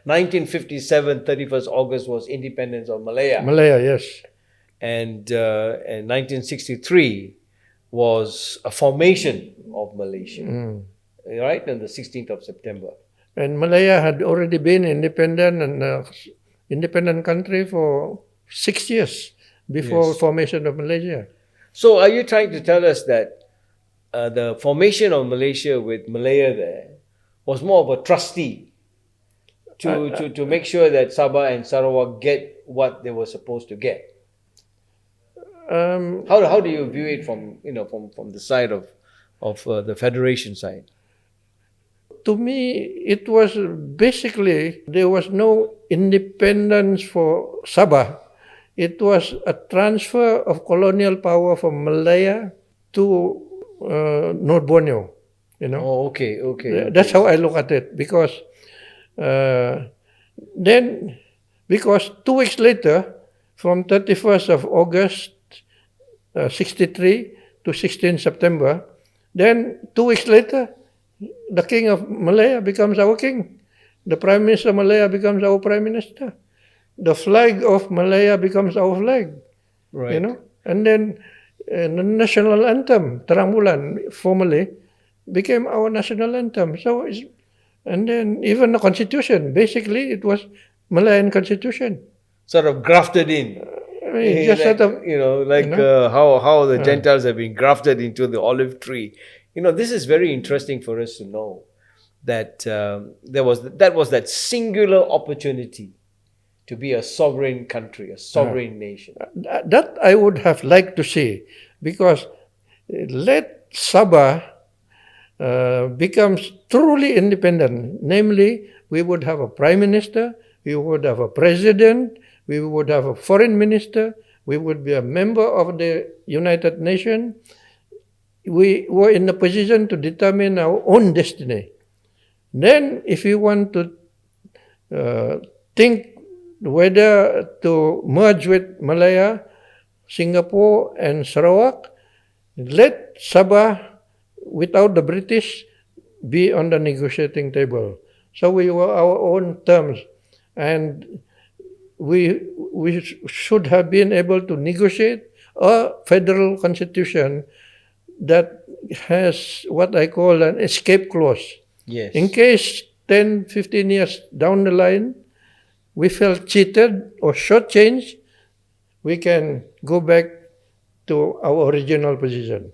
1957, 31st August was independence of Malaya. Malaya, yes. And 1963 was a formation of Malaysia, right? On the 16th of September. And Malaya had already been independent and independent country for 6 years before formation of Malaysia. So are you trying to tell us that the formation of Malaysia with Malaya there was more of a trustee to make sure that Sabah and Sarawak get what they were supposed to get? How do you view it from the side of the federation side? To me, it was basically, there was no independence for Sabah. It was a transfer of colonial power from Malaya to North Borneo. Oh, okay. That's how I look at it. Because then 2 weeks later, from 31st of August 63 to 16 September, then 2 weeks later, the king of Malaya becomes our king. The prime minister of Malaya becomes our prime minister. The flag of Malaya becomes our flag. Right. And then the national anthem, Terang Bulan, formally became our national anthem. And then even the constitution, basically it was Malayan constitution. Sort of grafted in. Just how the Gentiles have been grafted into the olive tree. This is very interesting for us to know that that was that singular opportunity to be a sovereign country, a sovereign nation. That I would have liked to see, because let Sabah becomes truly independent. Namely, we would have a prime minister, we would have a president, we would have a foreign minister, we would be a member of the United Nations. We were in a position to determine our own destiny. Then, if we want to think whether to merge with Malaya, Singapore and Sarawak, let Sabah, without the British, be on the negotiating table. So we were our own terms, and we should have been able to negotiate a federal constitution that has what I call an escape clause. Yes. In case 10, 15 years down the line, we felt cheated or shortchanged, we can go back to our original position.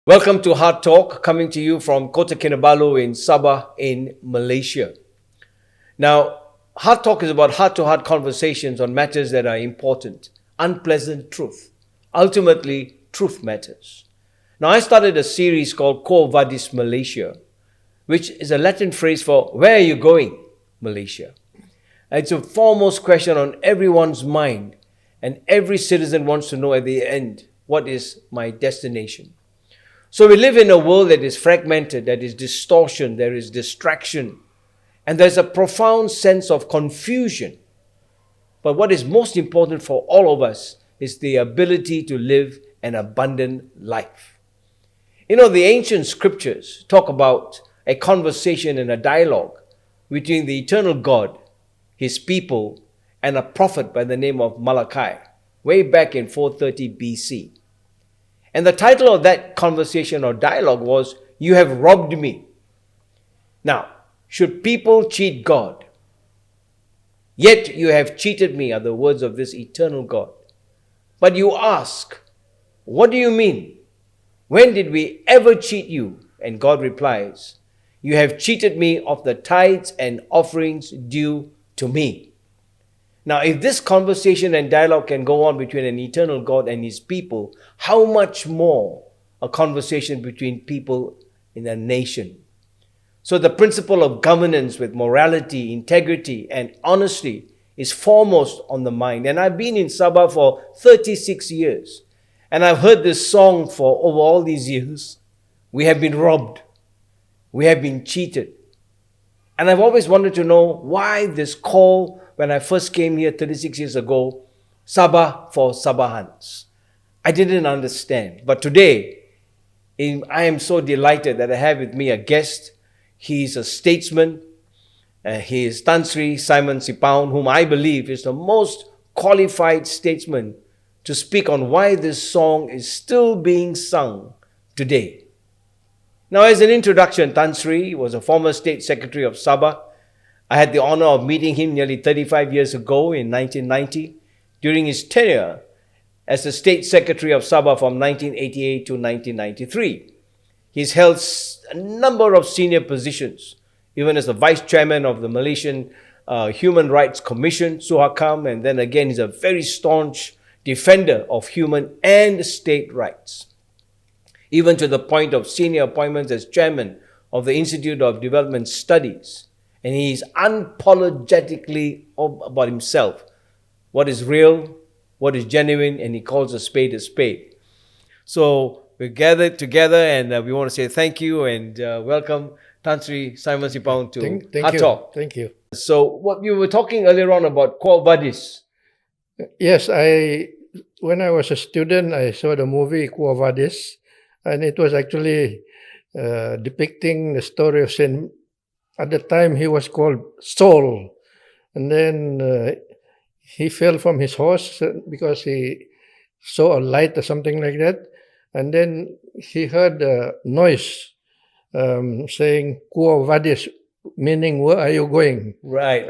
Welcome to Heart Talk, coming to you from Kota Kinabalu in Sabah in Malaysia. Now, Heart Talk is about heart-to-heart conversations on matters that are important, unpleasant truth. Ultimately, truth matters. Now, I started a series called Quo Vadis Malaysia, which is a Latin phrase for where are you going, Malaysia? It's a foremost question on everyone's mind, and every citizen wants to know at the end, what is my destination? So we live in a world that is fragmented, that is distortion, there is distraction, and there's a profound sense of confusion. But what is most important for all of us is the ability to live an abundant life. The ancient scriptures talk about a conversation and a dialogue between the eternal God, His people, and a prophet by the name of Malachi, way back in 430 BC. And the title of that conversation or dialogue was, "You have robbed me." Now, should people cheat God? "Yet you have cheated me," are the words of this eternal God. But you ask, "What do you mean? When did we ever cheat you?" And God replies, "You have cheated me of the tithes and offerings due to me." Now, if this conversation and dialogue can go on between an eternal God and his people, how much more a conversation between people in a nation? So the principle of governance with morality, integrity, and honesty is foremost on the mind. And I've been in Sabah for 36 years. And I've heard this song for over all these years. We have been robbed. We have been cheated. And I've always wanted to know why this call, when I first came here 36 years ago, Sabah for Sabahans. I didn't understand. But today, I am so delighted that I have with me a guest. He's a statesman. He is Tan Sri Simon Sipaun, whom I believe is the most qualified statesman to speak on why this song is still being sung today. Now, as an introduction, Tan Sri was a former State Secretary of Sabah. I had the honor of meeting him nearly 35 years ago in 1990 during his tenure as the State Secretary of Sabah from 1988 to 1993. He's held a number of senior positions, even as the Vice Chairman of the Malaysian Human Rights Commission, SUHAKAM, and then again he's a very staunch defender of human and state rights, even to the point of senior appointments as Chairman of the Institute of Development Studies. And he's unapologetically about himself, what is real, what is genuine, and he calls a spade a spade. So we're gathered together and we want to say thank you and welcome Tan Sri Simon Sipaun to HEARTtalk. Thank you. So what you were talking earlier on about Quo Vadis. Yes, when I was a student, I saw the movie Quo Vadis, and it was actually depicting the story of Saint. At the time, he was called Saul, and then he fell from his horse because he saw a light or something like that, and then he heard a noise saying "Quo Vadis," meaning "Where are you going?" Right.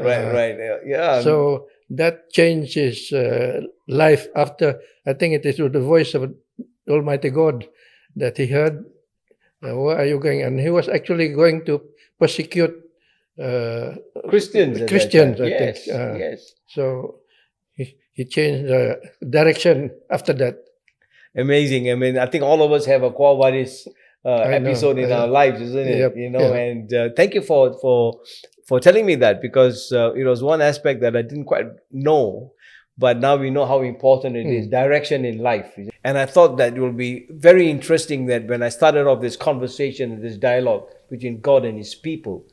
Yeah. So that changed his life after. I think it is with the voice of Almighty God that he heard, "Where are you going?" And he was actually going to persecute Christians. I yes, think. Yes. So he changed the direction after that. Amazing. I mean, I think all of us have a Quo Vadis episode in our lives, isn't it? Yep, And thank you for telling me that, because it was one aspect that I didn't quite know, but now we know how important it is, direction in life. And I thought that it will be very interesting that when I started off this conversation, this dialogue between God and his people,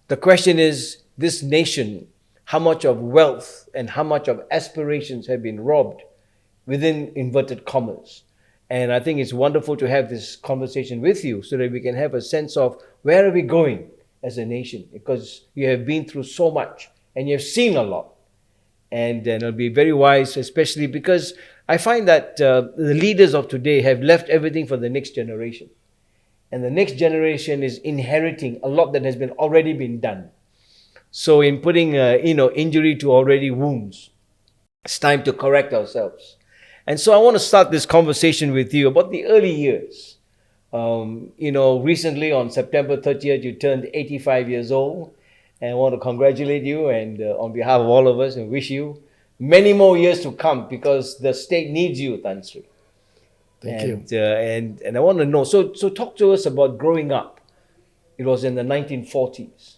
the question is, this nation, how much of wealth and how much of aspirations have been robbed within inverted commas. And I think it's wonderful to have this conversation with you so that we can have a sense of where are we going as a nation, because you have been through so much and you have seen a lot. And it'll be very wise, especially because I find that the leaders of today have left everything for the next generation. And the next generation is inheriting a lot that has already been done. So in putting injury to already wounds, it's time to correct ourselves. And so I want to start this conversation with you about the early years. Recently on September 30th, you turned 85 years old. And I want to congratulate you and on behalf of all of us, and wish you many more years to come, because the state needs you, Tan Sri. Thank you. And I want to know, so talk to us about growing up. It was in the 1940s,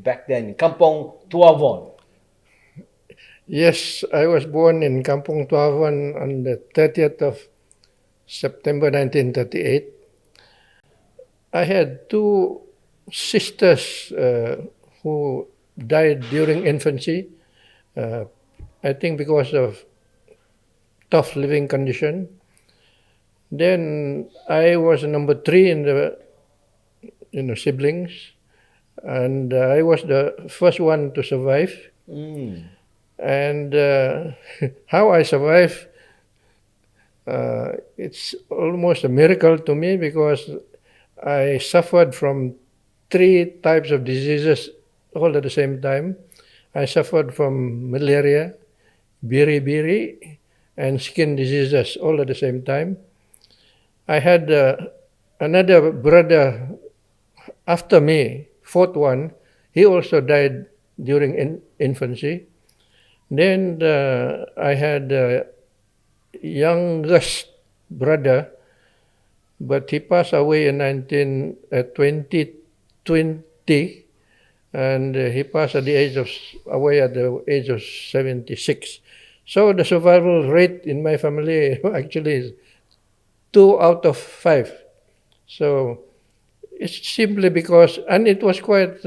back then in Kampung, Tuavon. Yes, I was born in Kampung, Tuavon on the 30th of September 1938. I had two sisters who died during infancy, I think because of tough living condition. Then I was number 3 in the siblings, and I was the first one to survive. And how I survived, it's almost a miracle to me, because I suffered from 3 types of diseases all at the same time. I suffered from malaria, biri-biri, and skin diseases all at the same time. I had another brother after me, 4th one. He also died during infancy. Then I had a youngest brother, but he passed away in 2020, and he passed at the age of away at the age of 76. So the survival rate in my family actually is 2 out of 5. So it's simply because, and it was quite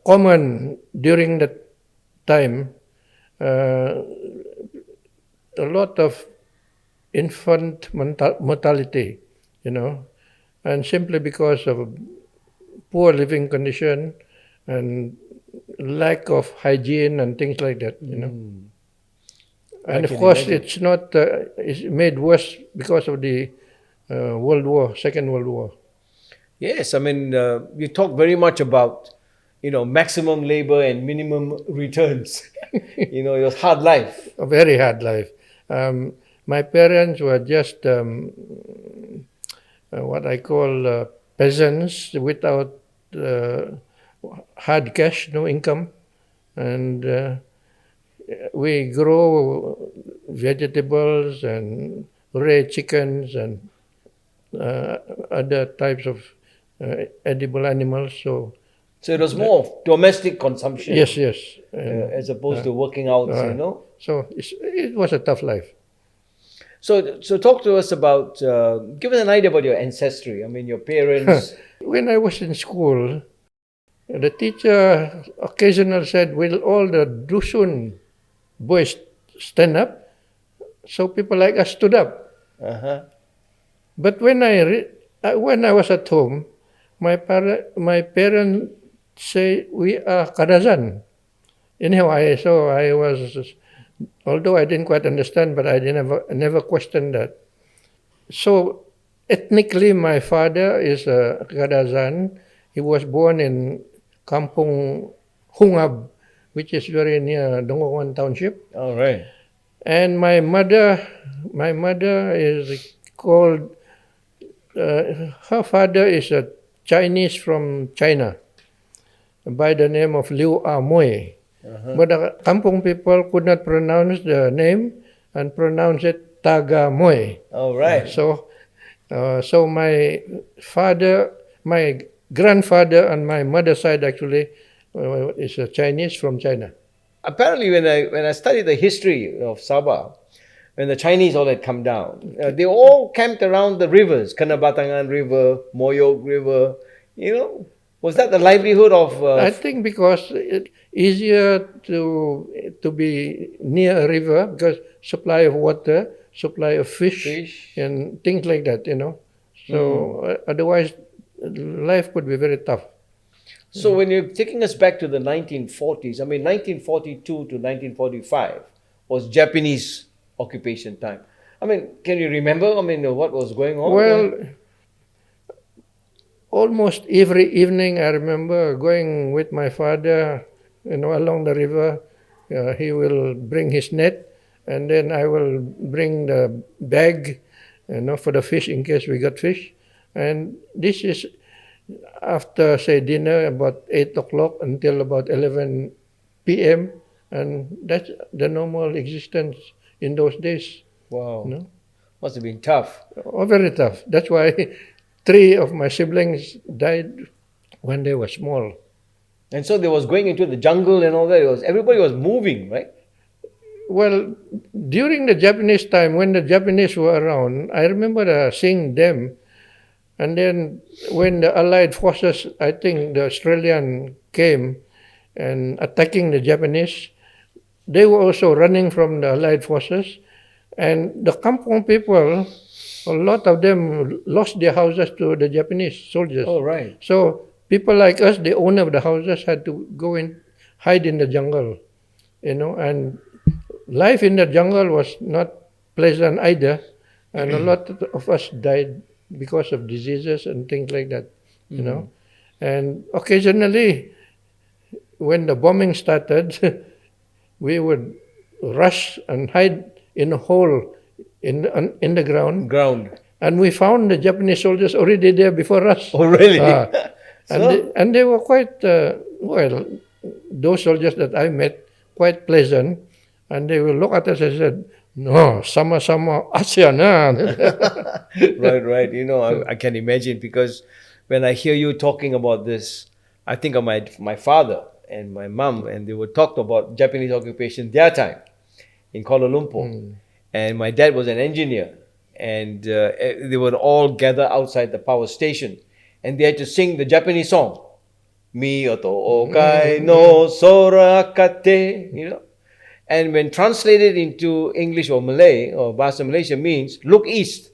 common during that time. A lot of infant mortality, and simply because of poor living condition and lack of hygiene and things like that, And of course, it's not. It's made worse because of the Second World War. Yes, I mean, you talk very much about, maximum labor and minimum returns. It was hard life. A very hard life. My parents were just what I call peasants without hard cash, no income, and we grow vegetables and raise chickens and other types of edible animals. So it was more of domestic consumption. Yes. As opposed to working out, So it was a tough life. So talk to us about, give us an idea about your ancestry. I mean, your parents. When I was in school, the teacher occasionally said, "Will all the Dusun boys stand up?" So people like us stood up. Uh-huh. But when I was at home, my parents say we are Kadazan. Anyhow, I was, although I didn't quite understand, but I never questioned that. So ethnically, my father is a Kadazan. He was born in Kampung, Hungab, which is very near Dongongan Township. All right. And my mother is called. Her father is a Chinese from China, by the name of Liu Amoy. Uh-huh. But the Kampung people could not pronounce the name and pronounce it Taga Moy. All right. So my father, my grandfather on my mother's side actually is a Chinese from China. Apparently, when I studied the history of Sabah, when the Chinese all had come down, they all camped around the rivers, Kanabatangan River, Moyog River. Was that the livelihood of? I think because it's easier to be near a river because supply of water, supply of fish. And things like that. So otherwise, life could be very tough. So when you're taking us back to the 1940s, I mean 1942 to 1945 was Japanese occupation time. I mean, can you remember? I mean, what was going on? Well, almost every evening I remember going with my father, along the river. He will bring his net, and then I will bring the bag, for the fish in case we got fish. And this is after, say, dinner about 8 o'clock until about 11 p.m. And that's the normal existence in those days. Wow. Must have been tough. Oh, very tough. That's why 3 of my siblings died when they were small. And so there was going into the jungle and all that. Everybody was moving, right? Well, during the Japanese time, when the Japanese were around, I remember seeing them. And then when the Allied forces, I think the Australian came and attacking the Japanese, they were also running from the Allied forces. And the Kampung people, a lot of them lost their houses to the Japanese soldiers. Oh, right. So people like us, the owner of the houses, had to go and hide in the jungle, and life in the jungle was not pleasant either. And a lot of us died because of diseases and things like that, And occasionally, when the bombing started, we would rush and hide in a hole in the ground. And we found the Japanese soldiers already there before us. Oh, really? And they were quite, those soldiers that I met, quite pleasant, and they will look at us and said, "No, sama-sama ASEAN." Right. I can imagine, because when I hear you talking about this, I think of my father and my mom, and they were talked about Japanese occupation their time in Kuala Lumpur. And my dad was an engineer, and they would all gather outside the power station, and they had to sing the Japanese song, Mi oto okai no sorakate, And when translated into English or Malay or Bahasa Malaysia, means look east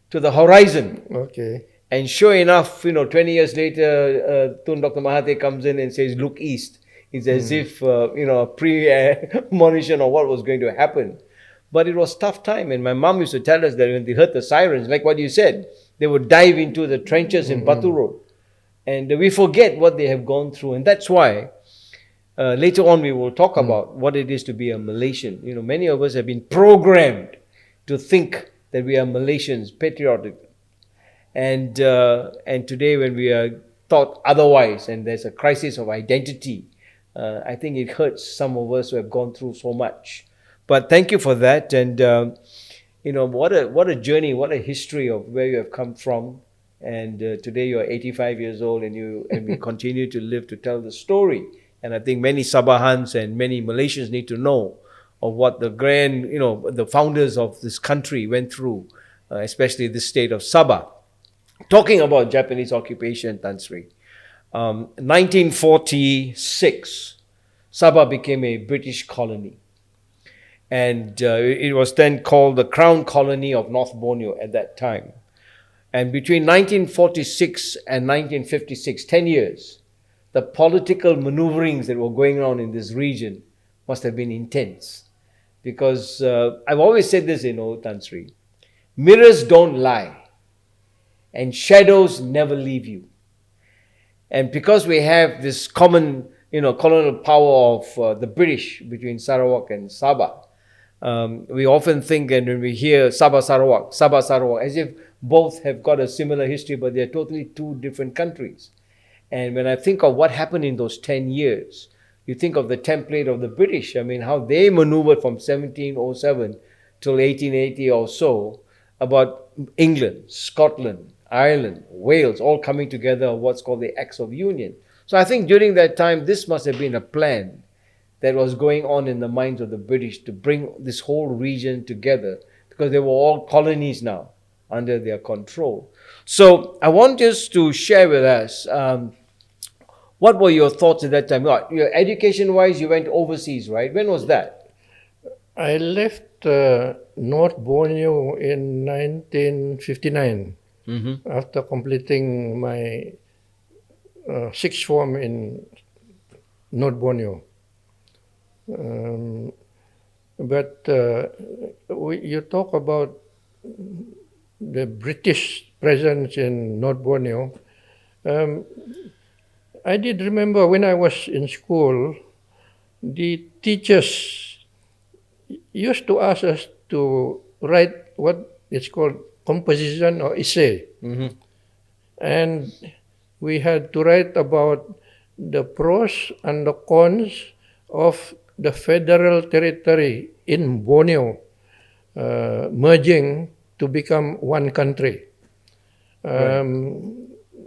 to the horizon. Okay. And sure enough, 20 years later, Tun Dr. Mahathir comes in and says, look east. It's as if, a premonition of what was going to happen. But it was tough time. And my mom used to tell us that when they heard the sirens, like what you said, they would dive into the trenches in Batu Road. And we forget what they have gone through. And that's why later on we will talk about what it is to be a Malaysian. Many of us have been programmed to think that we are Malaysians, patriotic. And today when we are taught otherwise, and there's a crisis of identity, I think it hurts some of us who have gone through so much. But thank you for that. And what a journey, what a history of where you have come from. And today you're 85 years old, and we continue to live to tell the story. And I think many Sabahans and many Malaysians need to know of what the the founders of this country went through, especially the state of Sabah. Talking about Japanese occupation, Tan Sri, 1946, Sabah became a British colony. And it was then called the Crown Colony of North Borneo at that time. And between 1946 and 1956, 10 years, the political maneuverings that were going on in this region must have been intense. Because I've always said this, Tan Sri, mirrors don't lie, and shadows never leave you. And because we have this common, colonial power of the British between Sarawak and Sabah, we often think, and when we hear Sabah Sarawak, as if both have got a similar history, but they're totally two different countries. And when I think of what happened in those 10 years, you think of the template of the British, how they maneuvered from 1707 till 1880 or so, about England, Scotland, Ireland, Wales, all coming together of what's called the Acts of Union. So I think during that time, this must have been a plan that was going on in the minds of the British to bring this whole region together, because they were all colonies now under their control. So I want us to share with us, what were your thoughts at that time? Education-wise, you went overseas, right? When was that? I left North Borneo in 1959 after completing my sixth form in North Borneo. But you talk about the British presence in North Borneo. I did remember when I was in school, the teachers used to ask us to write what is called composition or essay. And we had to write about the pros and the cons of the federal territory in Borneo merging to become one country,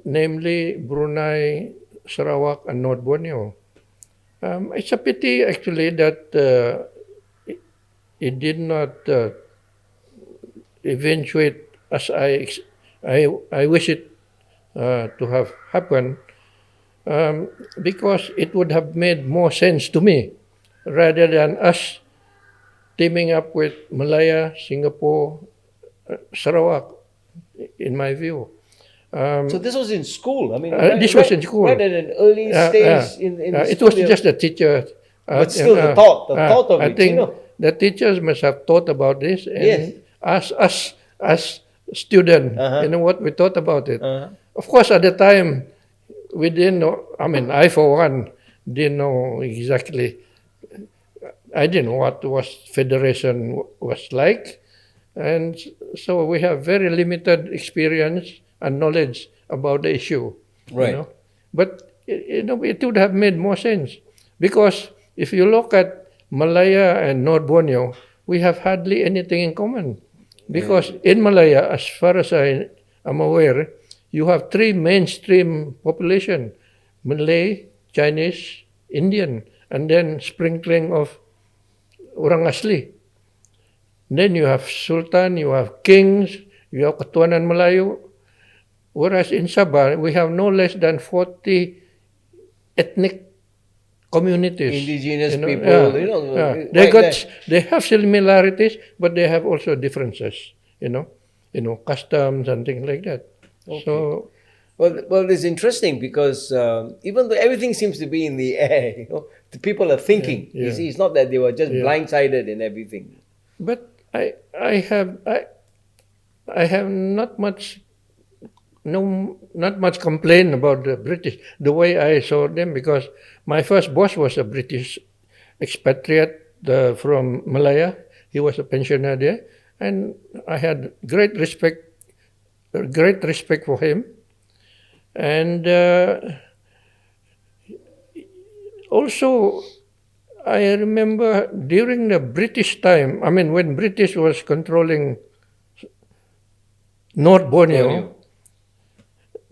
namely Brunei, Sarawak, and North Borneo. It's a pity, actually, that it did not eventuate as I wish it to have happened, because it would have made more sense to me rather than us teaming up with Malaya, Singapore, Sarawak, in my view. So this was in school. This was in school. Right at an early stage in it school. was just the teacher. But still, the thought of it. I think the teachers must have thought about this, and asked us as students, what we thought about it. Of course, at the time, we didn't know. I, for one, didn't know exactly. I didn't know what federation was like, and so we have very limited experience and knowledge about the issue. Right. But it would have made more sense, because if you look at Malaya and North Borneo, we have hardly anything in common. Because in Malaya, as far as I am aware, you have three mainstream population: Malay, Chinese, Indian, and then sprinkling of orang asli. Then you have Sultan, you have kings, you have Ketuanan Melayu. Whereas in Sabah, we have no less than 40 ethnic communities. Indigenous people, They have similarities, but they have also differences, customs and things like that. Okay. So, well, it's interesting because even though everything seems to be in the air, the people are thinking. Yeah. You see, it's not that they were just blindsided in everything. but I have not much complaint about the British, the way I saw them, because my first boss was a British expatriate from Malaya. He was a pensioner there, and I had great respect for him. And also, I remember during the British time, when British was controlling North Borneo,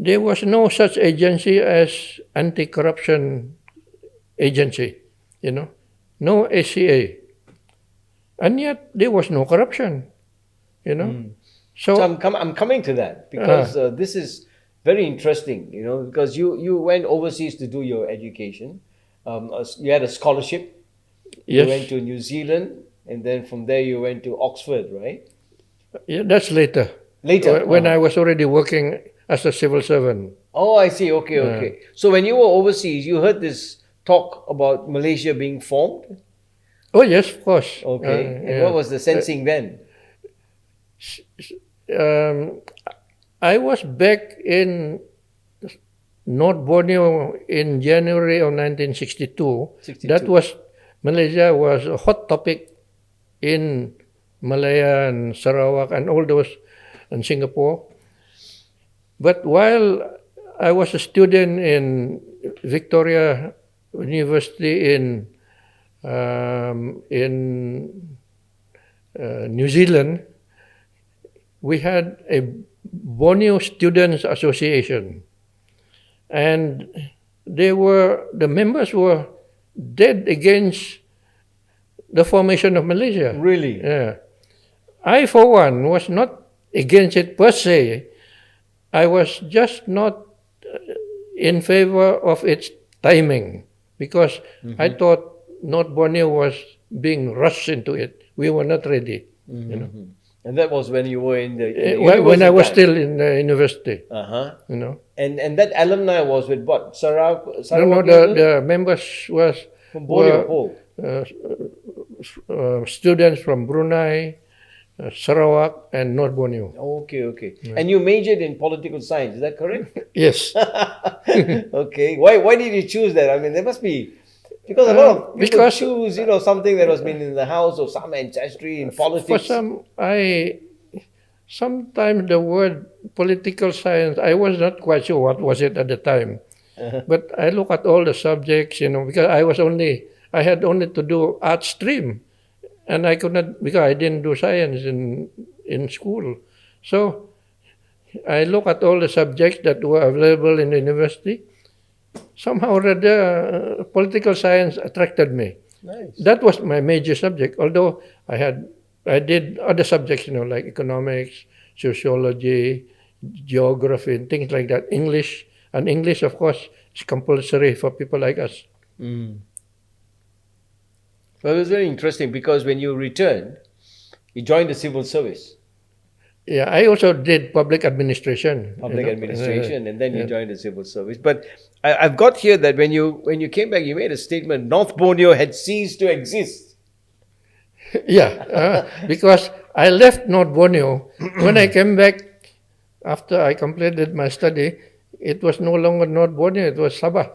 there was no such agency as anti-corruption agency, no ACA. And yet there was no corruption, So I'm coming to that because this is very interesting, because you went overseas to do your education. You had a scholarship. Yes. You went to New Zealand, and then from there you went to Oxford, right? Yeah, that's later. When I was already working as a civil servant. Oh, I see. Okay. So when you were overseas, you heard this talk about Malaysia being formed? Oh, yes, of course. Okay. And what was the sensing then? I was back in North Borneo in January of 1962. Malaysia was a hot topic in Malaya and Sarawak and all those, and Singapore. But while I was a student in Victoria University in New Zealand, we had a Borneo Students Association, and the members were dead against the formation of Malaysia. Really? Yeah. I, for one, was not against it per se. I was just not in favor of its timing, because I thought North Borneo was being rushed into it. We were not ready. And that was when you were in the when I was still in the university. And that alumni was with what? Sarawak? No, the members were Borneo. Students from Brunei, Sarawak, and North Borneo. Okay. Yeah. And you majored in political science, is that correct? Yes. Okay. Why did you choose that? There must be, because a lot of people choose, something that has been in the house of some ancestry in politics. For sometimes the word political science, I was not quite sure what was it at the time. But I look at all the subjects, because I had only to do art stream, and I could not, because I didn't do science in school. So I look at all the subjects that were available in the university. Somehow or other, political science attracted me. Nice. That was my major subject, although I did other subjects, like economics, sociology, geography, and things like that. English, and English, of course, is compulsory for people like us. Well, it was very interesting because when you returned, you joined the civil service. Yeah, I also did public administration. And then you joined the civil service. But I've got here that when you came back, you made a statement: North Borneo had ceased to exist. Yeah, because I left North Borneo. When I came back after I completed my study, it was no longer North Borneo; it was Sabah.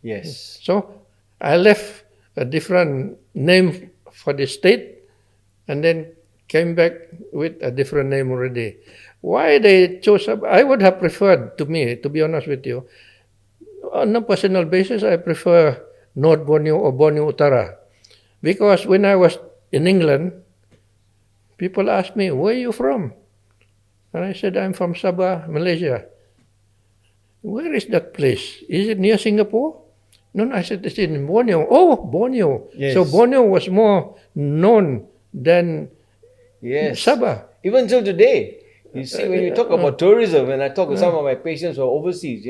Yes. So I left a different name for the state, and then came back with a different name already. Why they chose Sabah? I would have preferred, to be honest with you, on a personal basis, I prefer North Borneo or Borneo Utara. Because when I was in England, people asked me, where are you from? And I said, I'm from Sabah, Malaysia. Where is that place? Is it near Singapore? No, I said, it's in Borneo. Oh, Borneo. Yes. So Borneo was more known than Sabah. Even till today, you see, when you talk about tourism, and I talk to some of my patients who are overseas,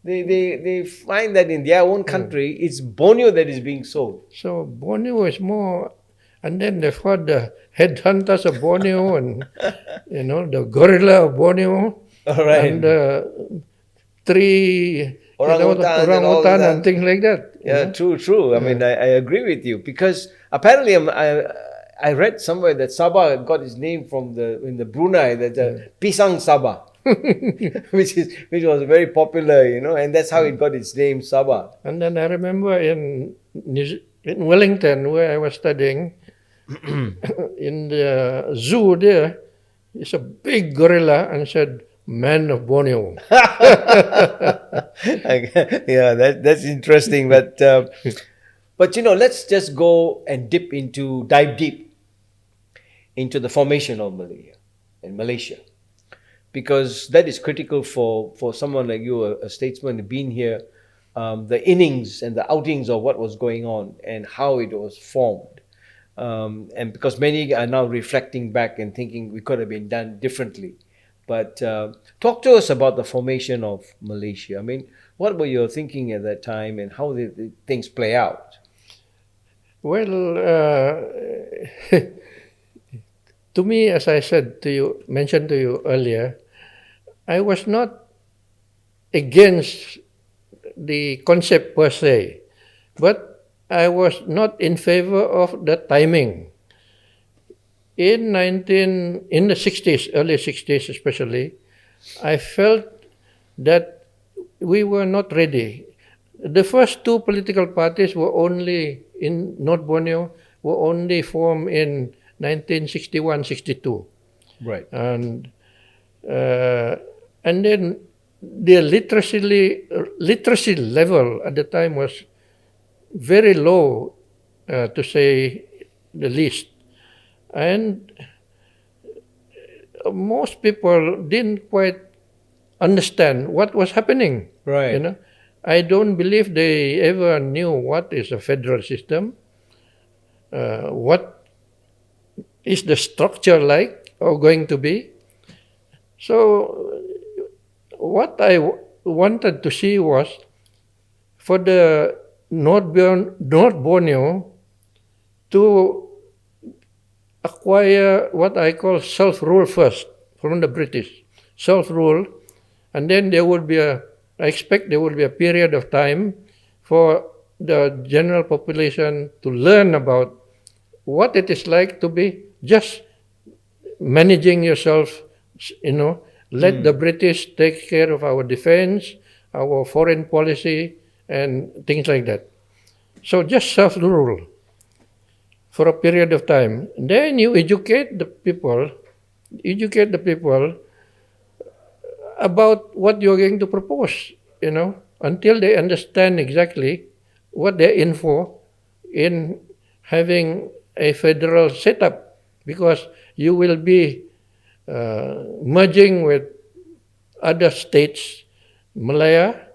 they find that in their own country, it's Borneo that is being sold. So Borneo is more, and then they've got the headhunters of Borneo and, the gorilla of Borneo. All right. And the three orangutan and things like that. Yeah, true. I mean, I agree with you, because apparently I read somewhere that Sabah got its name from in the Brunei, that Pisang Sabah, which was very popular, and that's how it got its name, Sabah. And then I remember in Wellington, where I was studying, in the zoo there, it's a big gorilla and said, "Man of Borneo." Yeah, that's interesting. But let's just go and dive deep into the formation of Malaysia, because that is critical for someone like you, a statesman, being here, the innings and the outings of what was going on and how it was formed. And because many are now reflecting back and thinking we could have been done differently. But talk to us about the formation of Malaysia. I mean, what were your thinking at that time, and how did things play out? Well, to me, as I mentioned to you earlier, I was not against the concept per se, but I was not in favor of the timing. In the 60s, early 60s especially, I felt that we were not ready. The first two political parties were only in North Borneo, were only formed in 1961-62. Right. And then the literacy level at the time was very low, to say the least. And most people didn't quite understand what was happening. Right. I don't believe they ever knew what is a federal system, what is the structure like or going to be. So what I wanted to see was for the North Borneo to acquire what I call self-rule first from the British. Self-rule, and then I expect there will be a period of time for the general population to learn about what it is like to be just managing yourself, let the British take care of our defense, our foreign policy, and things like that. So just self-rule for a period of time. Then you educate the people about what you're going to propose, until they understand exactly what they're in for in having a federal setup, because you will be merging with other states, Malaya,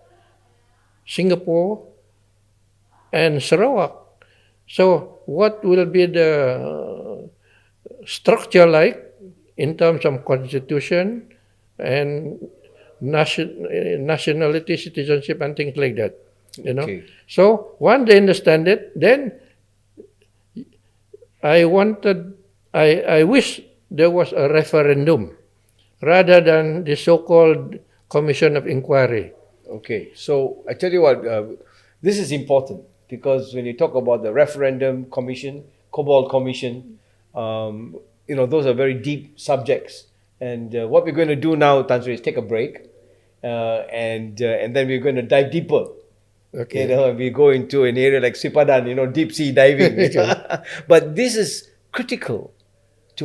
Singapore, and Sarawak. So what will be the structure like in terms of constitution and nationality, citizenship, and things like that? Okay. So once they understand it, then I wish there was a referendum rather than the so-called commission of inquiry. Okay, so I tell you what, this is important, because when you talk about the referendum commission, Cobbold Commission, those are very deep subjects. And what we're going to do now, Tan Sri, is take a break, and then we're going to dive deeper. Okay. We go into an area like Sipadan, deep sea diving. But this is critical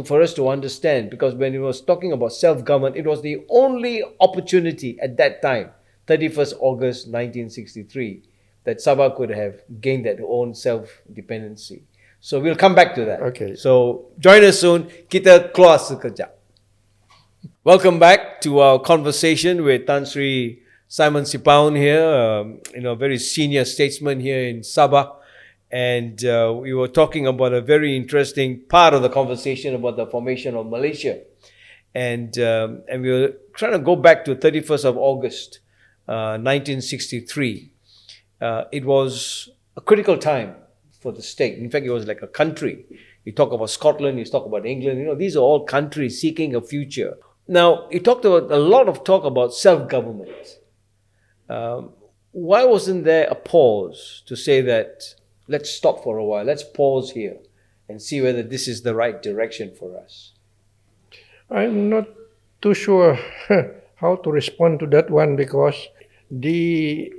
for us to understand, because when he was talking about self-government, it was the only opportunity at that time, 31st August 1963, that Sabah could have gained their own self-dependency. So we'll come back to that. Okay. So join us soon. Kita keluar sekejap. Welcome back to our conversation with Tan Sri Simon Sipaun here, very senior statesman here in Sabah. And we were talking about a very interesting part of the conversation about the formation of Malaysia. And we were trying to go back to 31st of August, 1963. It was a critical time for the state. In fact, it was like a country. You talk about Scotland, you talk about England, these are all countries seeking a future. Now, he talked about a lot of talk about self-government. Why wasn't there a pause to say that, let's stop for a while, let's pause here and see whether this is the right direction for us? I'm not too sure how to respond to that one, because the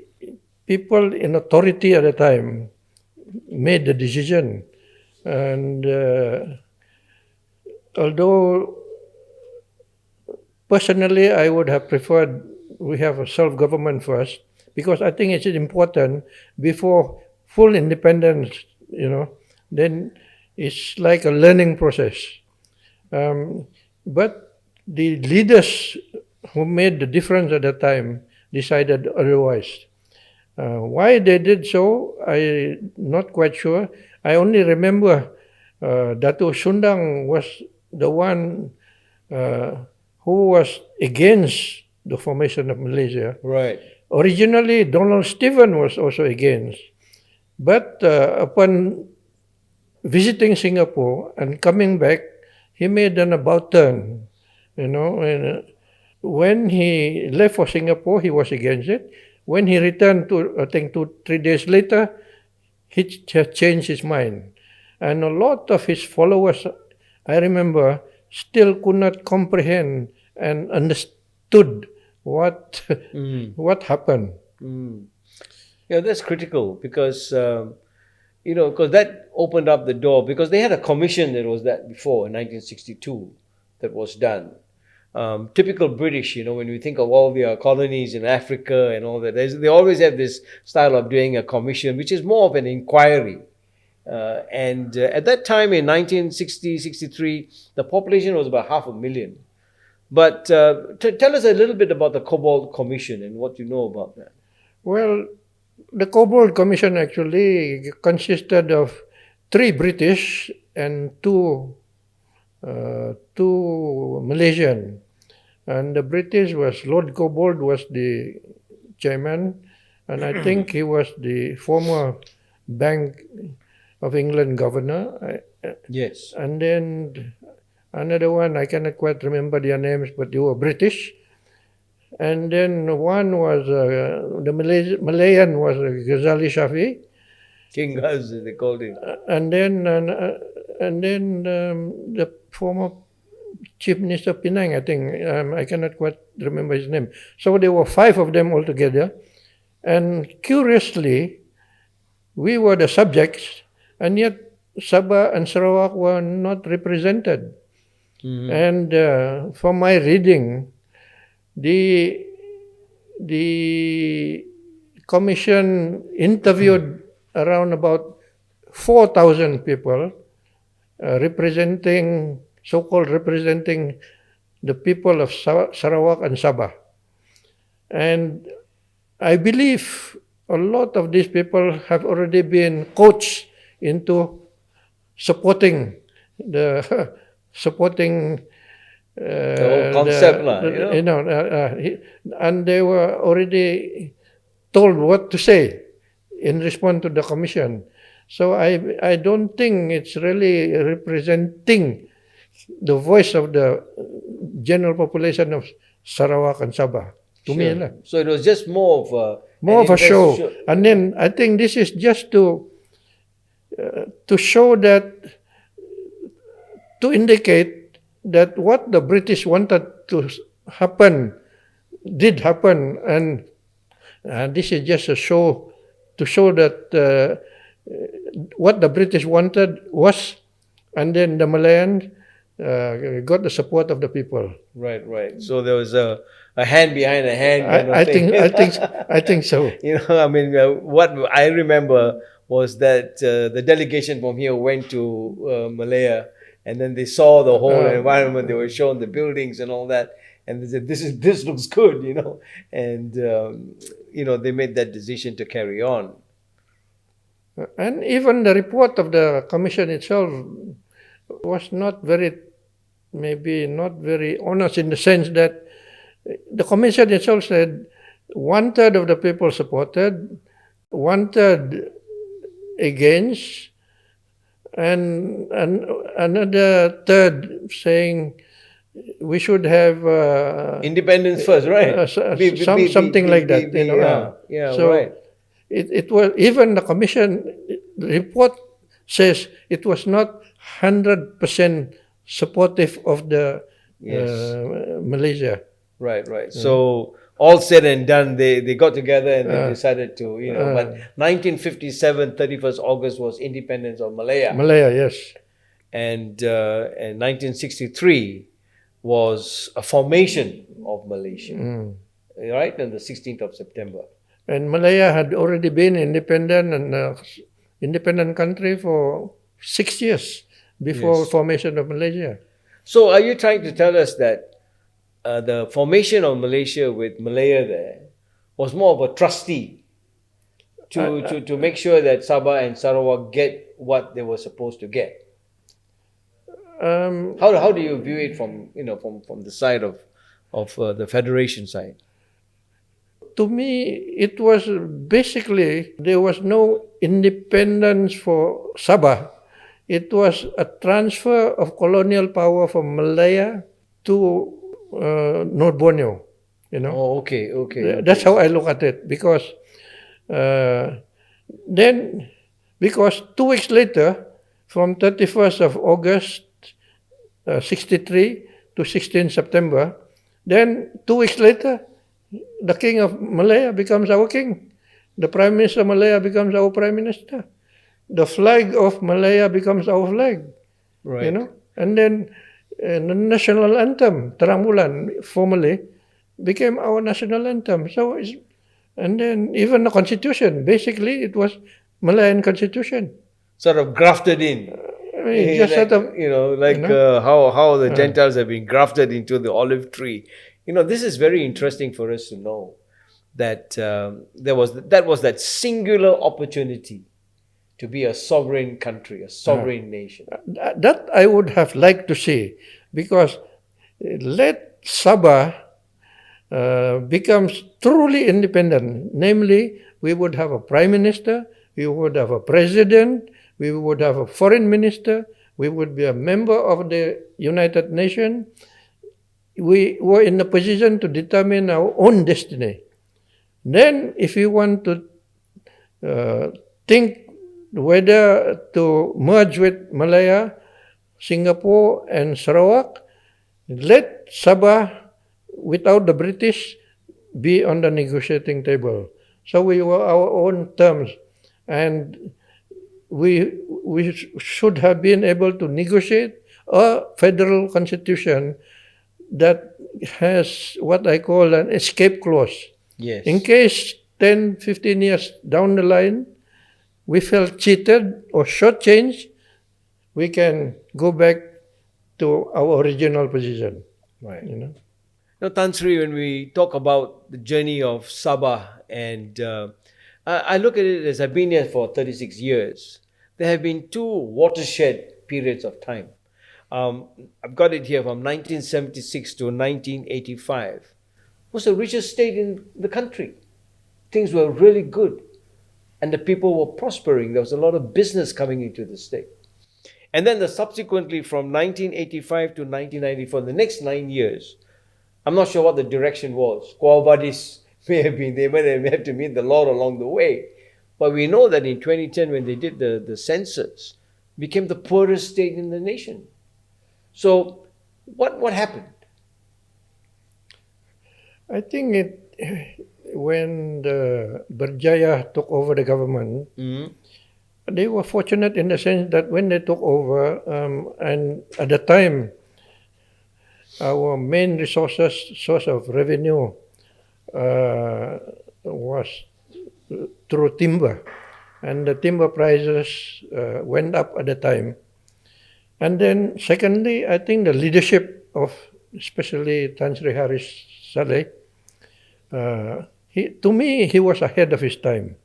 people in authority at the time made the decision. And although personally I would have preferred we have a self-government first, because I think it's important before full independence, then it's like a learning process. But the leaders who made the difference at that time decided otherwise. Why they did so, I'm not quite sure. I only remember Dato' Sundang was the one who was against the formation of Malaysia. Right. Originally, Donald Stephen was also against. But upon visiting Singapore and coming back, he made an about turn. And when he left for Singapore, he was against it. When he returned, I think 2-3 days later, he changed his mind. And a lot of his followers, I remember, still could not comprehend and understood what happened. Yeah, that's critical because, because that opened up the door, because they had a commission that was that before in 1962 that was done. Typical British, when we think of all their colonies in Africa and all that, they always have this style of doing a commission, which is more of an inquiry. And at that time in 1960-63, the population was about 500,000. But tell us a little bit about the Cobbold Commission and what you know about that. Well, the Cobbold Commission actually consisted of 3 British and 2 Malaysian. And the British was Lord Cobbold was the chairman, and I think he was the former Bank of England governor. Yes. And then another one, I cannot quite remember their names, but they were British. And then one was the Malayan was Ghazali Shafi. King Gaz, they called him. And then the former Chief Minister of Penang, I think, I cannot quite remember his name. So there were 5 of them altogether. And curiously, we were the subjects, and yet Sabah and Sarawak were not represented. Mm-hmm. And from my reading, the commission interviewed around about 4,000 people so-called representing the people of Sarawak and Sabah. And I believe a lot of these people have already been coached into supporting the whole concept, and they were already told what to say in response to the commission. So I don't think it's really representing the voice of the general population of Sarawak and Sabah. To me, so it was just more of a show. And then I think this is just to show that, to indicate that what the British wanted to happen did happen, and this is just a show to show that what the British wanted was, and then the Malayan got the support of the people. Right, right. So there was a hand behind a hand kind of I thing. I think so. I mean, what I remember was that the delegation from here went to Malaya, and then they saw the whole environment. They were shown the buildings and all that, and they said, "This looks good," and they made that decision to carry on. And even the report of the commission itself was maybe not very honest, in the sense that the commission itself said 1/3 of the people supported, 1/3 against, and another third saying we should have independence first, right? Something like that. So right. It was, even the commission report says it was not 100% supportive of the Malaysia. Right, right. So all said and done, they got together and they decided to, but 1957, 31st August was independence of Malaya. Malaya, yes. And 1963 was a formation of Malaysia, right? On the 16th of September. And Malaya had already been independent independent country for 6 years before formation of Malaysia. So are you trying to tell us that the formation of Malaysia with Malaya there was more of a trustee to make sure that Sabah and Sarawak get what they were supposed to get? How do you view it from the side of the federation side? To me, it was basically, there was no independence for Sabah. It was a transfer of colonial power from Malaya to North Borneo. Oh, okay. That's how I look at it, because because 2 weeks later, from 31st of August 63 to 16 September, then 2 weeks later, the king of Malaya becomes our king. The prime minister of Malaya becomes our prime minister. The flag of Malaya becomes our flag. Right. And then the national anthem, Terang Bulan, formally became our national anthem. So, and then even the constitution, basically it was Malayan constitution. Sort of grafted in. Just sort of, how the Gentiles have been grafted into the olive tree. This is very interesting for us to know that that was that singular opportunity to be a sovereign country, a sovereign nation. That I would have liked to see, because let Sabah becomes truly independent. Namely, we would have a prime minister, we would have a president, we would have a foreign minister, we would be a member of the United Nations. We were in a position to determine our own destiny. Then, if you want to think whether to merge with Malaya, Singapore and Sarawak, let Sabah, without the British, be on the negotiating table. So we were our own terms, and we should have been able to negotiate a federal constitution that has what I call an escape clause. Yes. In case 10, 15 years down the line, we felt cheated or shortchanged, we can go back to our original position. Right. Now, Tan Sri, when we talk about the journey of Sabah, and I look at it as I've been here for 36 years, there have been 2 watershed periods of time. I've got it here from 1976 to 1985. It was the richest state in the country. Things were really good. And the people were prospering. There was a lot of business coming into the state. And then subsequently from 1985 to 1994, the next 9 years, I'm not sure what the direction was. Quabadis may have been, they may have to meet the Lord along the way. But we know that in 2010, when they did the census, it became the poorest state in the nation. So what happened? I think when the Berjaya took over the government, they were fortunate in the sense that when they took over, and at the time our main source of revenue was through timber, and the timber prices went up at the time. And then secondly, I think the leadership of especially Tan Sri Saleh, to me, he was ahead of his time.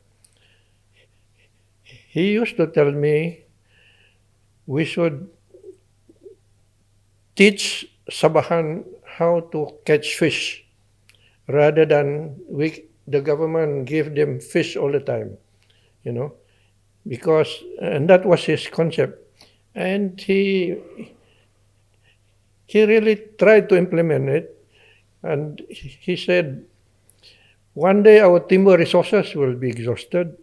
He used to tell me we should teach Sabahan how to catch fish rather than the government give them fish all the time, because, and that was his concept. And he really tried to implement it. And he said, one day our timber resources will be exhausted.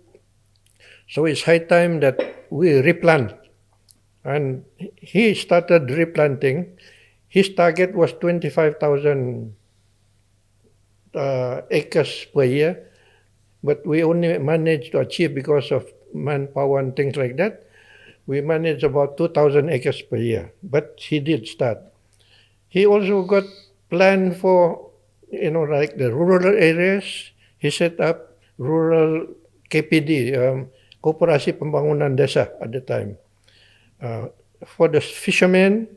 So it's high time that we replant. And he started replanting. His target was 25,000 acres per year. But we only managed to achieve, because of manpower and things like that, we managed about 2,000 acres per year. But he did start. He also got plan for, like the rural areas. He set up rural KPD, Koperasi Pembangunan Desa at the time. For the fishermen,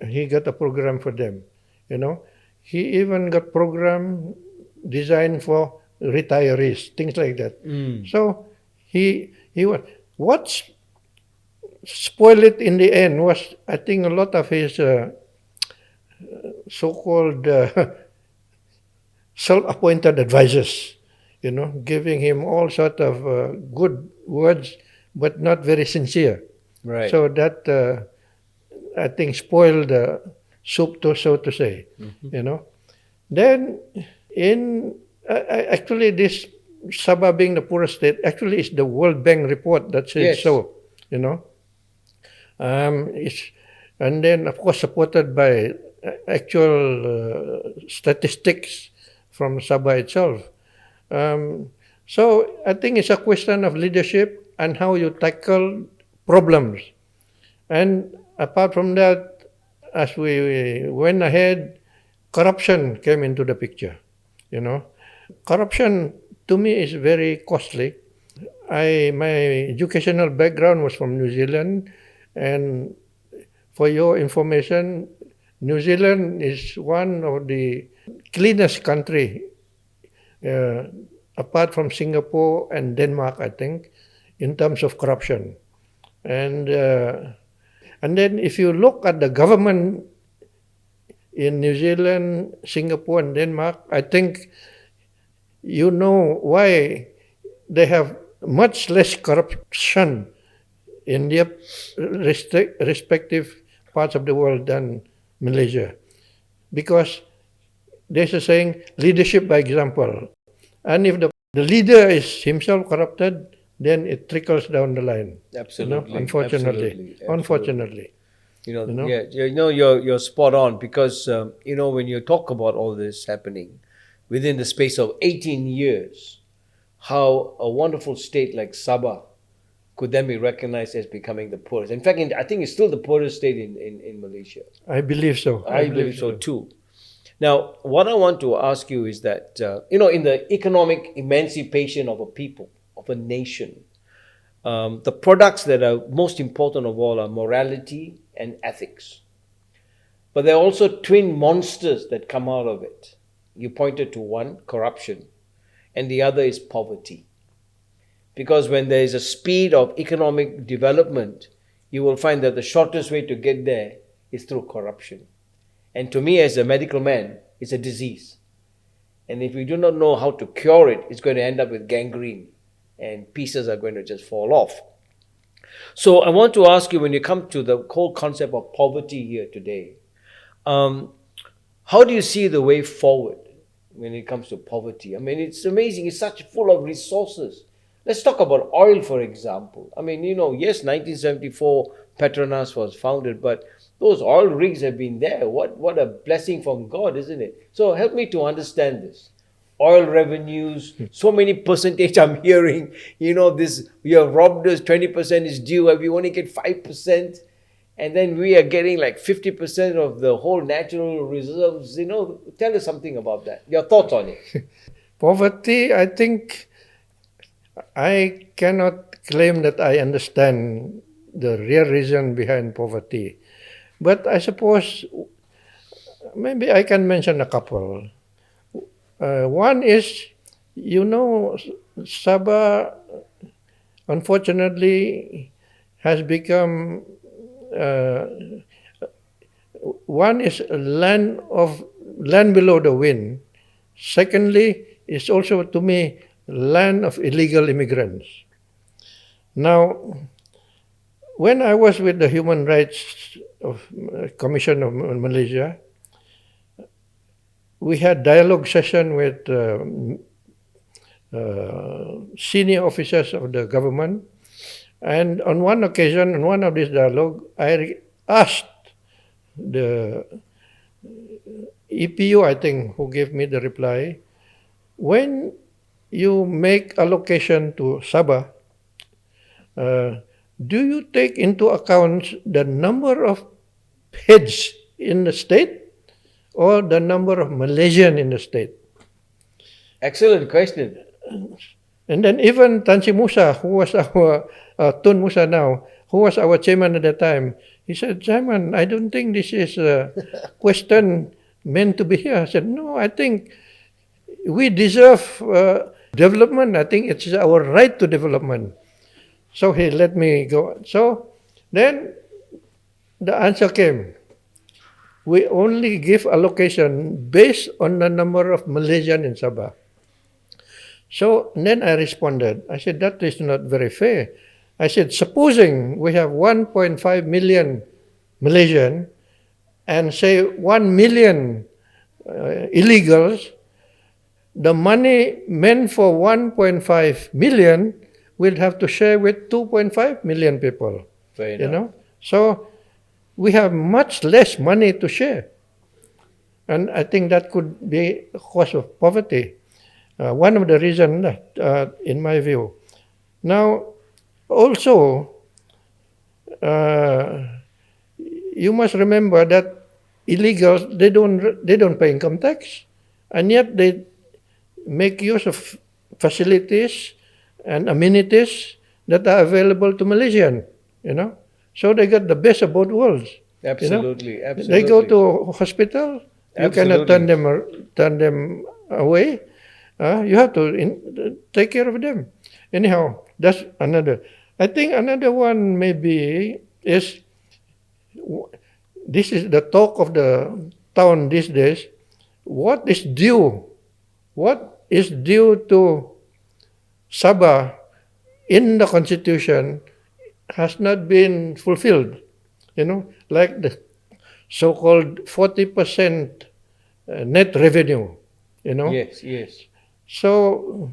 he got a program for them. He even got program designed for retirees, things like that. So he was, what's spoiled it in the end was, I think, a lot of his so-called self-appointed advisors, giving him all sort of good words, but not very sincere. Right. So that, I think, spoiled the soup, so to say. Then, actually, this Sabah being the poorest state, actually is the World Bank report that says so, and then, of course, supported by actual statistics from Sabah itself. So I think it's a question of leadership and how you tackle problems. And apart from that, as we went ahead, corruption came into the picture. Corruption to me is very costly. My educational background was from New Zealand, and for your information, New Zealand is one of the cleanest country, apart from Singapore and Denmark, I think, in terms of corruption. And then if you look at the government in New Zealand, Singapore, and Denmark, I think you know why they have much less corruption in their respective parts of the world than Malaysia. Because there's a saying, leadership by example. And if the leader is himself corrupted, then it trickles down the line. Absolutely. Unfortunately. Unfortunately. You're spot on, because, when you talk about all this happening within the space of 18 years, how a wonderful state like Sabah could then be recognized as becoming the poorest. In fact, I think it's still the poorest state in Malaysia. I believe so. I believe so too. Now, what I want to ask you is that, in the economic emancipation of a people, of a nation, the products that are most important of all are morality and ethics. But there are also twin monsters that come out of it. You pointed to one, corruption, and the other is poverty. Because when there is a speed of economic development, you will find that the shortest way to get there is through corruption. And to me, as a medical man, it's a disease. And if we do not know how to cure it, it's going to end up with gangrene, and pieces are going to just fall off. So I want to ask you, when you come to the whole concept of poverty here today, how do you see the way forward when it comes to poverty? I mean, it's amazing. It's such full of resources. Let's talk about oil, for example. I mean, yes, 1974 Petronas was founded, but those oil rigs have been there. What a blessing from God, isn't it? So help me to understand this. Oil revenues, so many percentage I'm hearing, this, you have robbed us, 20% is due, we only get 5%. and then we are getting like 50% of the whole natural reserves. Tell us something about that. Your thoughts on it. Poverty, I think I cannot claim that I understand the real reason behind poverty. But I suppose maybe I can mention a couple. One is, Sabah unfortunately has become one is land below the wind. Secondly, it's also to me land of illegal immigrants. Now, when I was with the Human Rights Commission of Malaysia, we had dialogue session with senior officers of the government, and on one occasion, on one of these dialogue, I asked the EPU, I think, who gave me the reply, when you make allocation to Sabah, do you take into account the number of heads in the state or the number of Malaysian in the state? Excellent question. And then even Tan Sri Musa, who was our Tun Musa now, who was our chairman at the time, he said, Simon, I don't think this is a question meant to be here. I said, no, I think we deserve development. I think it's our right to development. So he let me go. So then the answer came. We only give allocation based on the number of Malaysian in Sabah. So then I responded. I said, that is not very fair. I said, supposing we have 1.5 million Malaysian and say 1 million illegals, the money meant for 1.5 million will have to share with 2.5 million people. Fair enough. So we have much less money to share. And I think that could be a cause of poverty. One of the reasons, in my view. Now, also, you must remember that illegals, they don't pay income tax, and yet they make use of facilities and amenities that are available to Malaysian, So they got the best of both worlds. Absolutely, absolutely. They go to hospital, you cannot turn them away. You have to take care of them. Anyhow, that's another. I think another one maybe is, this is the talk of the town these days, what is due to Sabah in the constitution has not been fulfilled. Like the so-called 40% net revenue. Yes. So,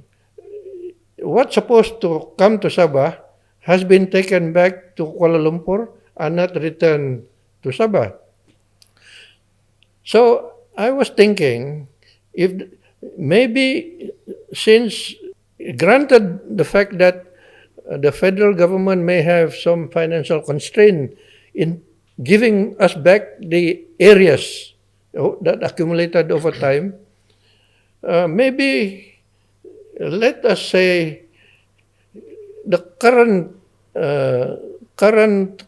what's supposed to come to Sabah has been taken back to Kuala Lumpur and not returned to Sabah. So, I was thinking, if maybe since, granted the fact that the federal government may have some financial constraint in giving us back the areas that accumulated over time, maybe let us say the current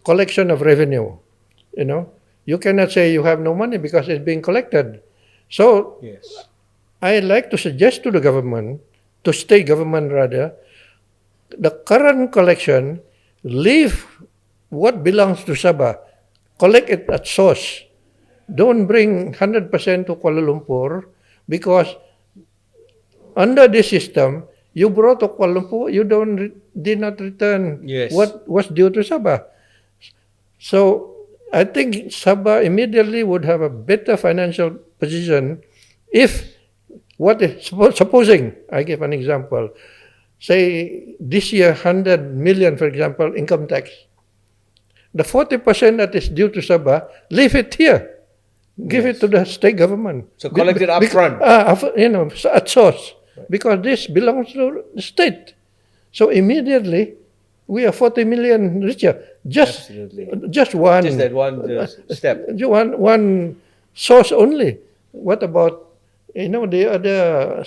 collection of revenue, you cannot say you have no money because it's being collected. So, yes, I'd like to suggest to the government, to state government rather, the current collection, leave what belongs to Sabah, collect it at source. Don't bring 100% to Kuala Lumpur, because under this system, you brought to Kuala Lumpur, you did not return what was due to Sabah. So I think Sabah immediately would have a better financial position if, supposing, I give an example, say this year 100 million, for example, income tax. The 40% that is due to Sabah, leave it here. Give it to the state government. So collect it up front. At source. Because this belongs to the state. So immediately, we are 40 million richer. Absolutely. Just one. Just that one step. One source only. What about the other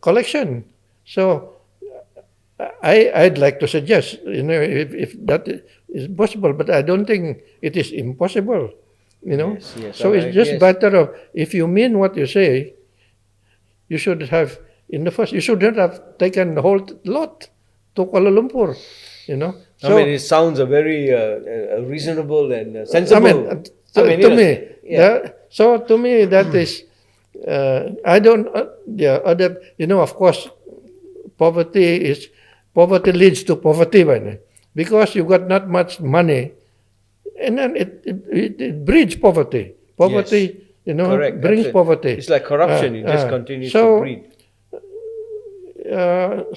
collection? So I'd like to suggest if that is possible, but I don't think it is impossible. Yes, So it's just matter of, if you mean what you say, you should have you shouldn't have taken the whole lot to Kuala Lumpur. So, it sounds a very reasonable and sensible. To me, so to me that is, I don't. Other, of course, poverty leads to poverty, because you got not much money, and then it breeds poverty. Poverty, Correct. brings poverty. It's like corruption. It just continues to breed.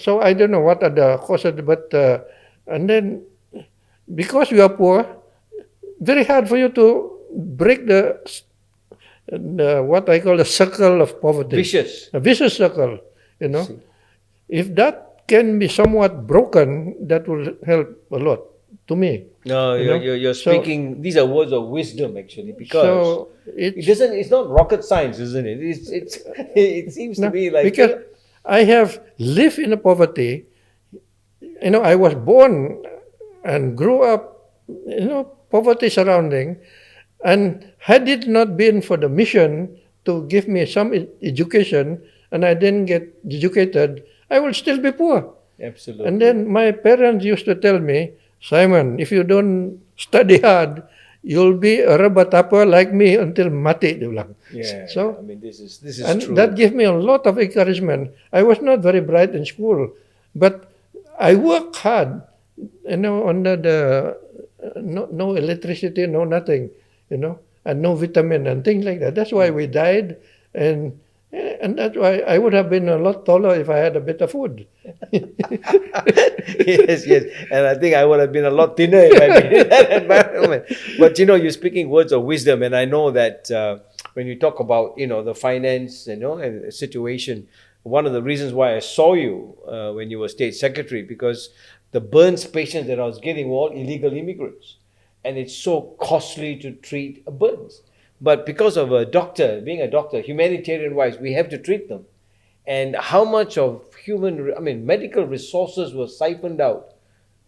So I don't know what are the causes, but and then because you are poor, very hard for you to break the what I call the circle of poverty. A vicious circle. If that can be somewhat broken, that will help a lot to me. No, you're speaking. These are words of wisdom, actually, because it's not rocket science, isn't it? It seems to be like, because I have lived in a poverty. I was born and grew up, poverty surrounding, and had it not been for the mission to give me some education, and I didn't get educated, I would still be poor. Absolutely. And then my parents used to tell me, Simon, if you don't study hard, you'll be a rubber tapper like me until mati. So, this is and true. that gave me a lot of encouragement. I was not very bright in school, but I worked hard, under the no electricity, no nothing, and no vitamin and things like that. That's why we died, and that's why I would have been a lot taller if I had a better food. Yes, and I think I would have been a lot thinner if I'd been in that environment. But you're speaking words of wisdom, and I know that when you talk about the finance, and situation, one of the reasons why I saw you when you were State Secretary, because the burns patients that I was getting were all illegal immigrants, and it's so costly to treat burns. But because of being a doctor, humanitarian-wise, we have to treat them. And how much of medical resources were siphoned out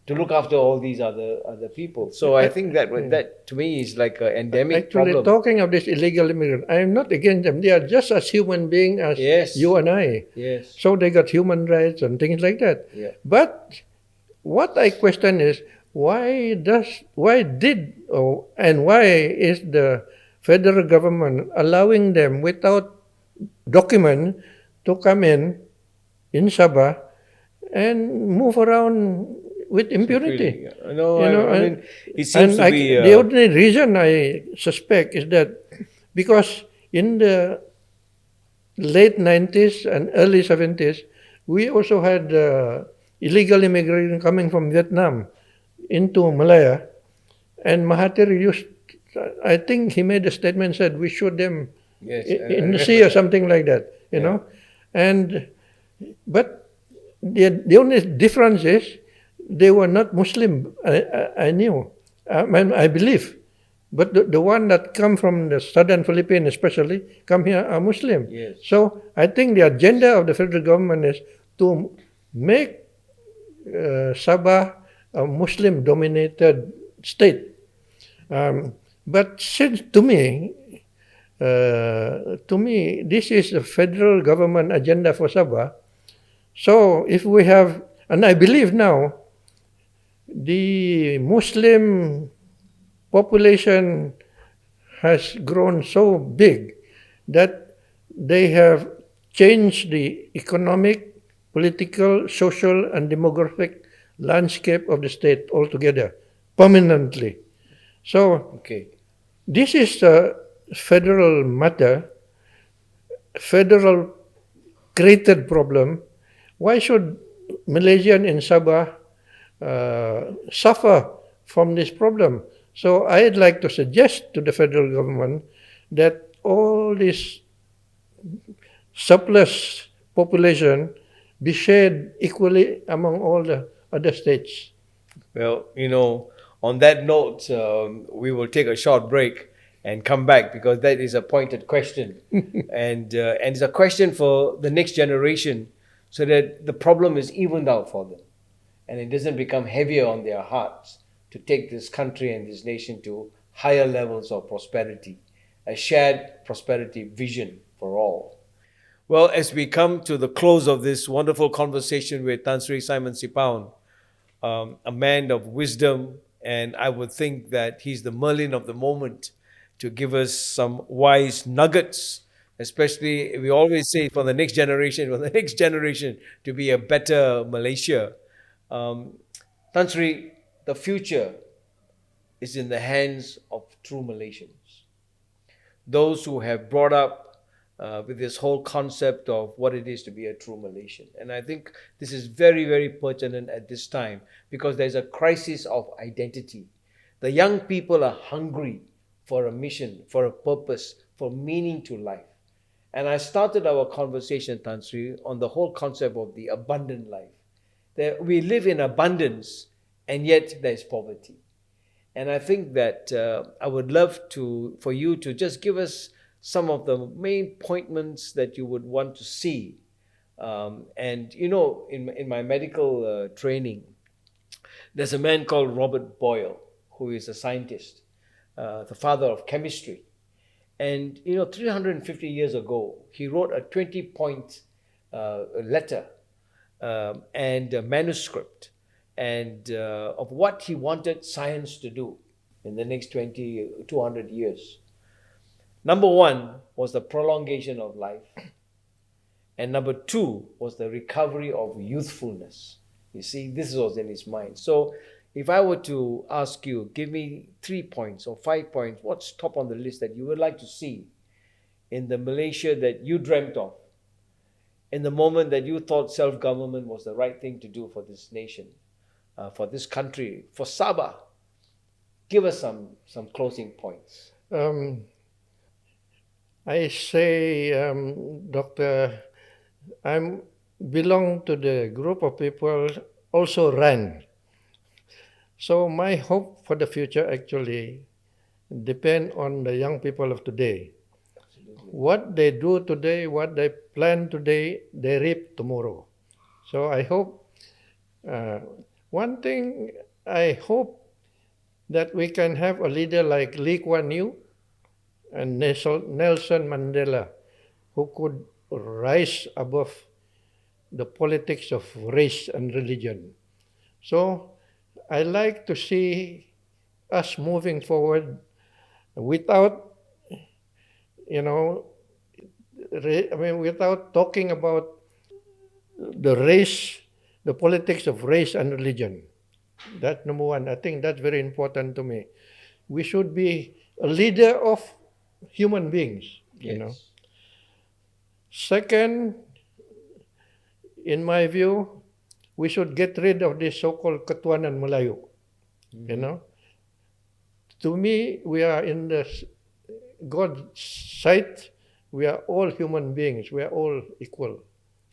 to look after all these other people. So I think that to me is like an endemic problem. Actually, talking of this illegal immigrant, I am not against them. They are just as human beings as you and I. Yes. So they got human rights and things like that. Yeah. But what I question is, why is the federal government allowing them without document to come in Sabah and move around with impunity? It seems to be... the only reason I suspect is that because in the late 90s and early 70s, we also had illegal immigration coming from Vietnam into Malaya, and Mahathir I think he made a statement, said we shoot them in the sea or something like that, but the only difference is they were not Muslim. I knew, I believe, but the one that come from the southern Philippines especially come here are Muslim. Yes. So I think the agenda of the federal government is to make Sabah a Muslim-dominated state. But since to me, this is a federal government agenda for Sabah. So if we have, and I believe now, the Muslim population has grown so big that they have changed the economic, political, social, and demographic landscape of the state altogether, permanently. So, this is a federal matter, federal created problem. Why should Malaysian in Sabah suffer from this problem? So I'd like to suggest to the federal government that all this surplus population be shared equally among all the other states. Well, on that note, we will take a short break and come back because that is a pointed question, and it's a question for the next generation, so that the problem is evened out for them, and it doesn't become heavier on their hearts to take this country and this nation to higher levels of prosperity, a shared prosperity vision for all. Well, as we come to the close of this wonderful conversation with Tan Sri Simon Sipaun, a man of wisdom, and I would think that he's the Merlin of the moment to give us some wise nuggets, especially we always say for the next generation, to be a better Malaysia. Tan Sri, the future is in the hands of true Malaysians. Those who have brought up with this whole concept of what it is to be a true Malaysian. And I think this is very, very pertinent at this time because there's a crisis of identity. The young people are hungry for a mission, for a purpose, for meaning to life. And I started our conversation, Tan Sri, on the whole concept of the abundant life. That we live in abundance and yet there's poverty. And I think that I would love for you to just give us some of the main pointments that you would want to see. In my medical training, there's a man called Robert Boyle, who is a scientist, the father of chemistry. And, 350 years ago, he wrote a 20-point letter and a manuscript and of what he wanted science to do in the next 200 years. Number one was the prolongation of life. And number two was the recovery of youthfulness. You see, this was in his mind. So if I were to ask you, give me 3 points or 5 points, what's top on the list that you would like to see in the Malaysia that you dreamt of, in the moment that you thought self-government was the right thing to do for this nation, for this country, for Sabah? Give us some closing points. I say, Doctor, I belong to the group of people also ran. So my hope for the future actually depend on the young people of today. Absolutely. What they do today, what they plan today, they reap tomorrow. So I hope, one thing I hope that we can have a leader like Lee Kuan Yew and Nelson Mandela, who could rise above the politics of race and religion. So I like to see us moving forward without, without talking about the politics of race and religion. That's number one. I think that's very important to me. We should be a leader of human beings, Yes. Second, in my view, we should get rid of this so-called Ketuanan Melayu. To me, we are in the God's sight. We are all human beings. We are all equal.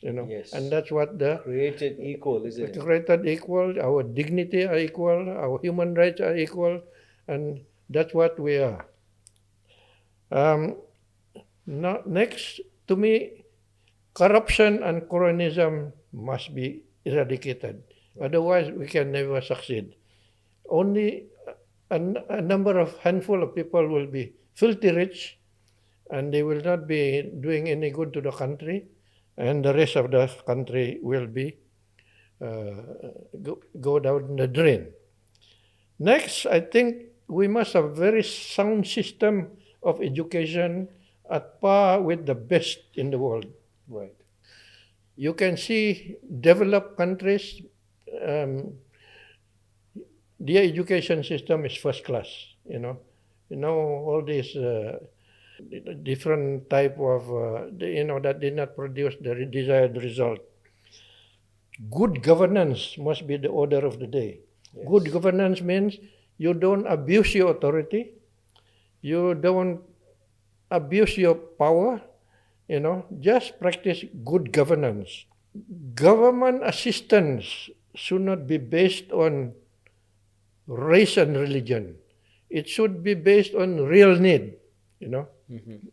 Yes. And that's what the Created equal, isn't it? created equal. Our dignity are equal. Our human rights are equal, and that's what we are. Now, next, to me, corruption and cronyism must be eradicated. Otherwise, we can never succeed. Only a number of handful of people will be filthy rich, and they will not be doing any good to the country, and the rest of the country will be go down the drain. Next, I think we must have a very sound system of education at par with the best in the world. Right. You can see developed countries, their education system is first class. All these different type of that did not produce the desired result. Good governance must be the order of the day. Yes. Good governance means you don't abuse your authority, you don't abuse your power, just practice good governance. Government assistance should not be based on race and religion. It should be based on real need,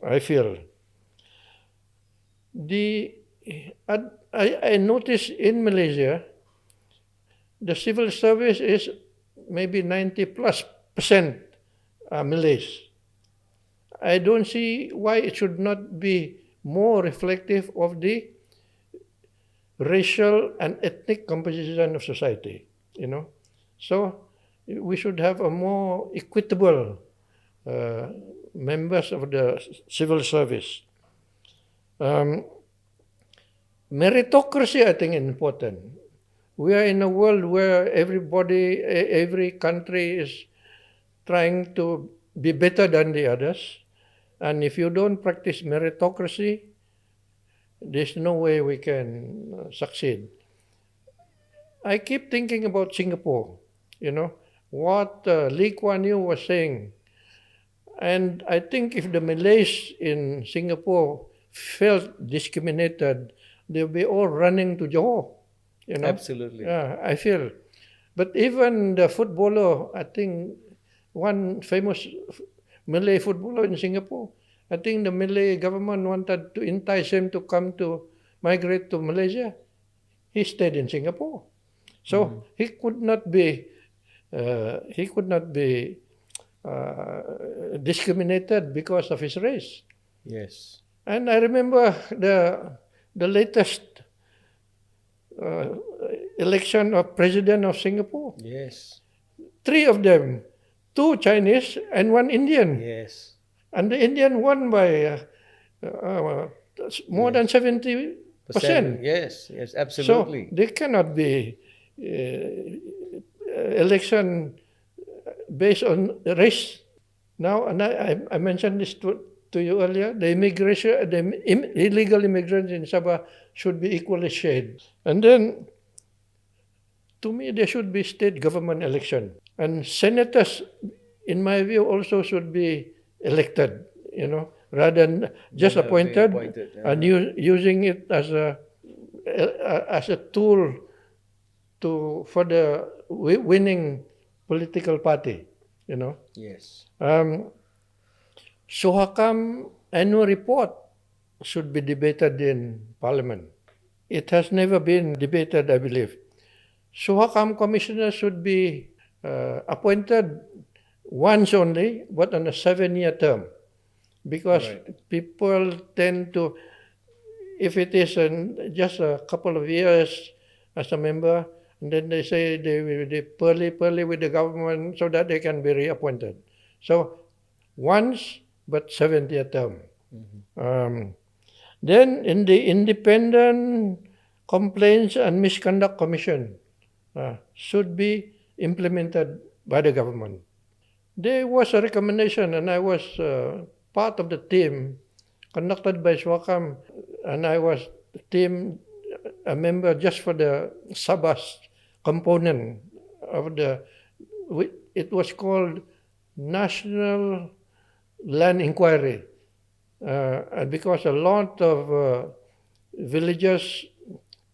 I feel. I noticed in Malaysia, the civil service is maybe 90+% Malays. I don't see why it should not be more reflective of the racial and ethnic composition of society, So we should have a more equitable members of the civil service. Meritocracy, I think, is important. We are in a world where every country is trying to be better than the others. And if you don't practice meritocracy, there's no way we can succeed. I keep thinking about Singapore, what Lee Kuan Yew was saying. And I think if the Malays in Singapore felt discriminated, they'll be all running to Johor. Absolutely. Yeah, I feel. But even the footballer, I think one famous Malay footballer in Singapore, I think the Malay government wanted to entice him to migrate to Malaysia. He stayed in Singapore. So he could not be discriminated because of his race. Yes. And I remember the latest election of president of Singapore. Yes. 3 of them, 2 Chinese and 1 Indian. Yes. And the Indian won by more than 70%. Yes, absolutely. So they cannot be election based on race. Now, and I mentioned this to you earlier, the illegal immigrants in Sabah should be equally shared. And then, to me, there should be state government election. And senators, in my view, also should be elected, rather than just appointed and using it as a tool for the winning political party, Yes. SUHAKAM annual report should be debated in Parliament. It has never been debated, I believe. SUHAKAM commissioners should be appointed once only, but on a 7-year term. Because people tend to, if it is just a couple of years as a member, and then they say they will be pearly with the government so that they can be reappointed. So once, but 7-year term. Then in the Independent Complaints and Misconduct Commission should be implemented by the government. There was a recommendation, and I was part of the team conducted by SUHAKAM, and I was a member just for the Sabah component of it was called National Land Inquiry, and because a lot of villagers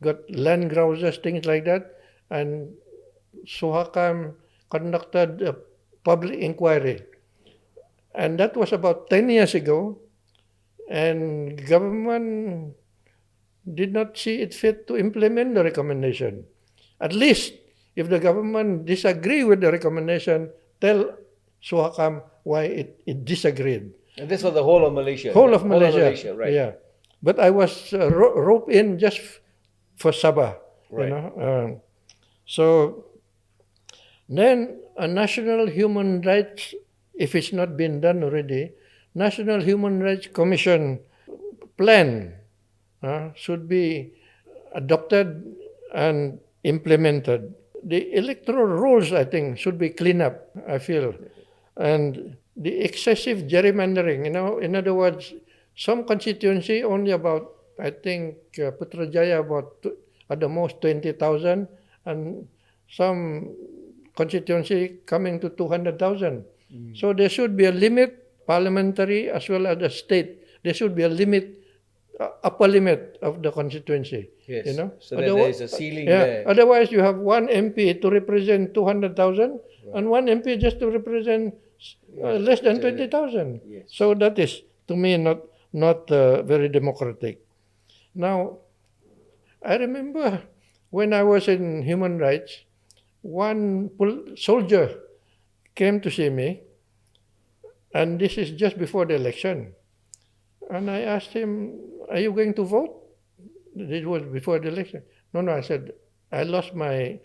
got land grouses, things like that, and SUHAKAM conducted a public inquiry. And that was about 10 years ago, and government did not see it fit to implement the recommendation. At least, if the government disagree with the recommendation, tell SUHAKAM why it disagreed. And this was the whole of Malaysia. Whole of Malaysia, right? Yeah, but I was roped in just for Sabah. Right. So then a national human rights, if it's not been done already, National Human Rights Commission plan should be adopted and implemented. The electoral rules, I think, should be cleaned up, I feel. And the excessive gerrymandering, in other words, some constituency only about, I think, Putrajaya about at the most 20,000, and some constituency coming to 200,000. So there should be a limit, parliamentary as well as the state. There should be a limit upper limit of the constituency. Yes. You know, So that there is a ceiling yeah, there. otherwise you have one MP to represent 200,000 and one MP just to represent less than 20,000. Yes. So that is, to me, not very democratic. Now, I remember when I was in human rights, one soldier came to see me, and this is just before the election. And I asked him, "Are you going to vote?" This was before the election. No, I said, "I lost my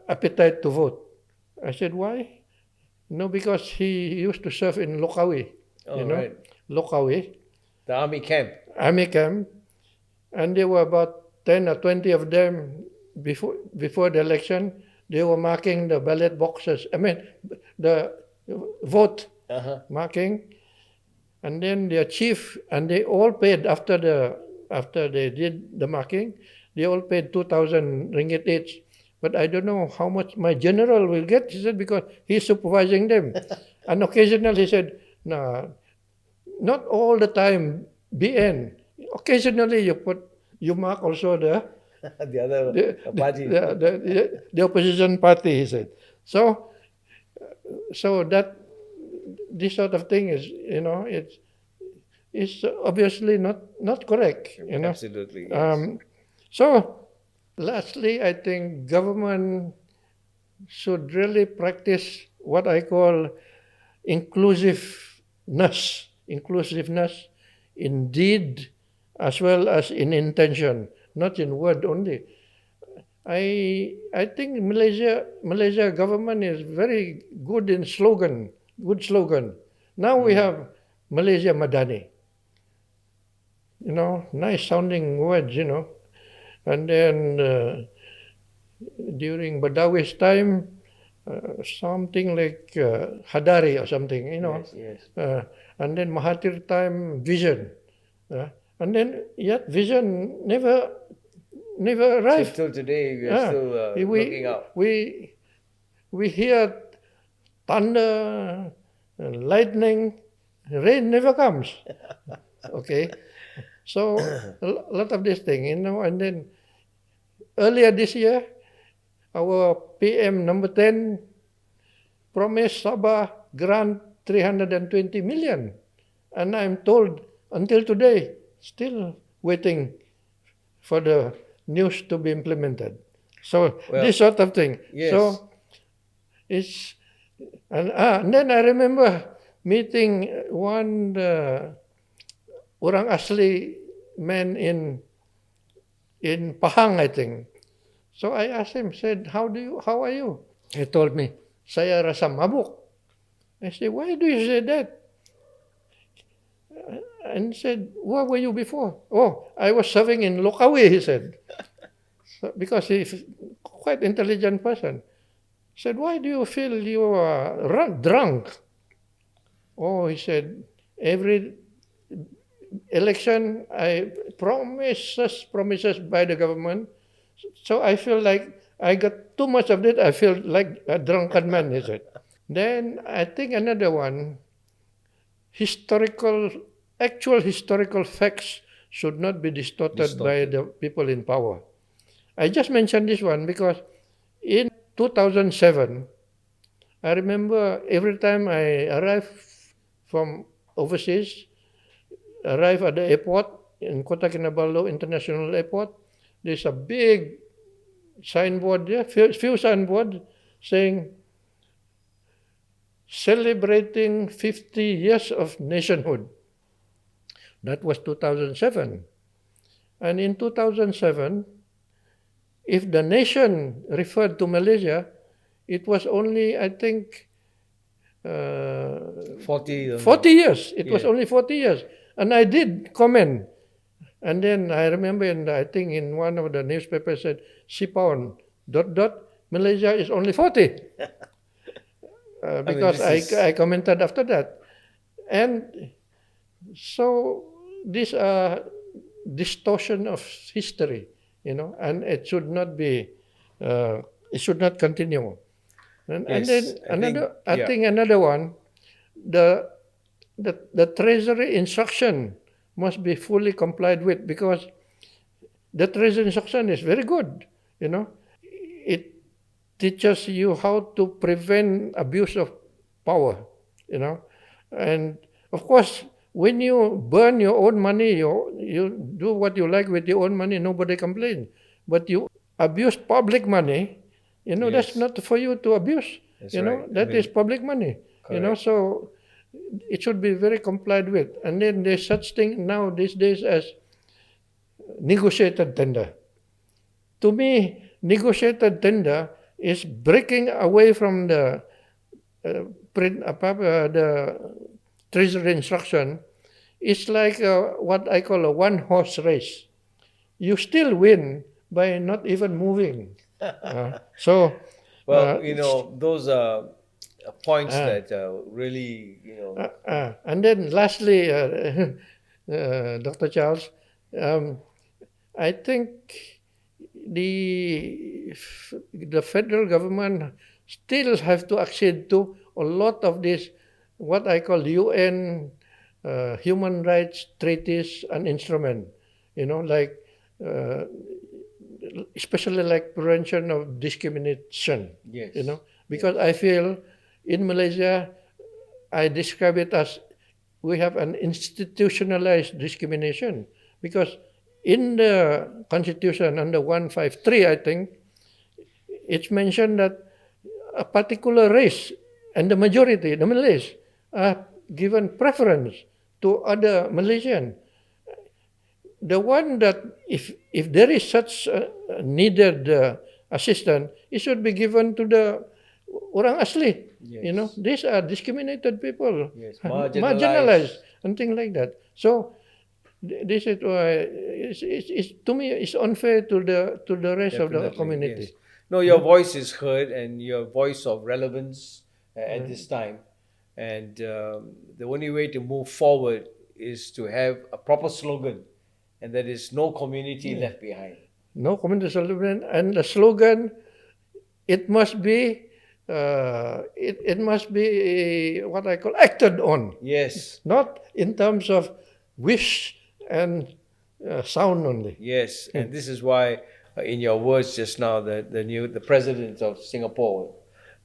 appetite to vote." I said, "Why?" No, because he used to serve in Lokawi. Oh, right. Lokawi. The army camp. Army camp. And there were about 10 or 20 of them before the election. They were marking the ballot boxes. I mean, the vote marking. And then their chief, and they all paid after they did the marking, they all paid 2,000 ringgit each. But I don't know how much my general will get, he said, because he's supervising them. And occasionally he said, "No, not all the time, BN. Occasionally you mark also the party. The opposition party," he said. So that this sort of thing is, it's obviously not correct. Absolutely. Yes. So lastly, I think government should really practice what I call inclusiveness in deed as well as in intention, not in word only. I think Malaysia government is very good in slogan. Now we have Malaysia Madani. Nice sounding words, And then during Badawi's time, something like Hadari or something, Yes. And then Mahathir time, vision. And then yet vision never arrived. Till today, we are still looking out. We hear thunder, lightning, rain never comes. Okay, so a lot of this thing, and then earlier this year, our PM number 10 promised Sabah grant 320 million, and I'm told until today still waiting for the news to be implemented. So this sort of thing. Yes. So it's and then I remember meeting one orang asli man in Pahang, I think. So I asked him, said, how are you? He told me, "Saya rasa mabuk." I said, "Why do you say that?" And said, "Where were you before?" "Oh, I was serving in Lokawi," he said. So, because he's quite intelligent person. Said, "Why do you feel you are drunk?" "Oh," he said, "every election I promises by the government. So I feel like I got too much of it. I feel like a drunken man," he said. Then I think another one, actual historical facts should not be distorted by the people in power. I just mentioned this one because in 2007, I remember every time I arrived from overseas, arrive at the airport in Kota Kinabalu International Airport, there's a big signboard there, few signboards saying, "Celebrating 50 years of nationhood." That was 2007. And in 2007, if the nation referred to Malaysia, it was only, I think, 40 years. It was only 40 years. And I did comment. And then I remember, I think in one of the newspapers said, "Sipaun, ... Malaysia is only 40. Because I commented after that. And so these are distortion of history, and it should not be, it should not continue. And then I think another one, the Treasury instruction must be fully complied with, because the treason instruction is very good. It teaches you how to prevent abuse of power. And of course, when you burn your own money, you do what you like with your own money, nobody complains. But you abuse public money, that's not for you to abuse. That's right. That is public money. Correct. So it should be very complied with. And then there's such thing now these days as negotiated tender. To me, negotiated tender is breaking away from the treasury instruction. It's like what I call a one-horse race. You still win by not even moving. Those are points that really, And then lastly, Dr. Charles, I think the federal government still have to accede to a lot of this, what I call UN human rights treaties and instrument, like especially like prevention of discrimination. Yes. Because I feel in Malaysia, I describe it as we have an institutionalized discrimination, because in the Constitution under 153, I think, it's mentioned that a particular race and the majority, the Malays, are given preference to other Malaysian. The one that if there is such needed assistance, it should be given to the orang asli. Yes. These are discriminated people, Yes, marginalized, and things like that. So this is why it's to me it's unfair to the rest of the community. Yes. No, your voice is heard, and your voice of relevance at this time. And the only way to move forward is to have a proper slogan, and that is no community left behind. No community slogan, and the slogan, it must be it must be what I call acted on. Yes. Not in terms of wish and sound only. Yes, and this is why, in your words just now, the president of Singapore,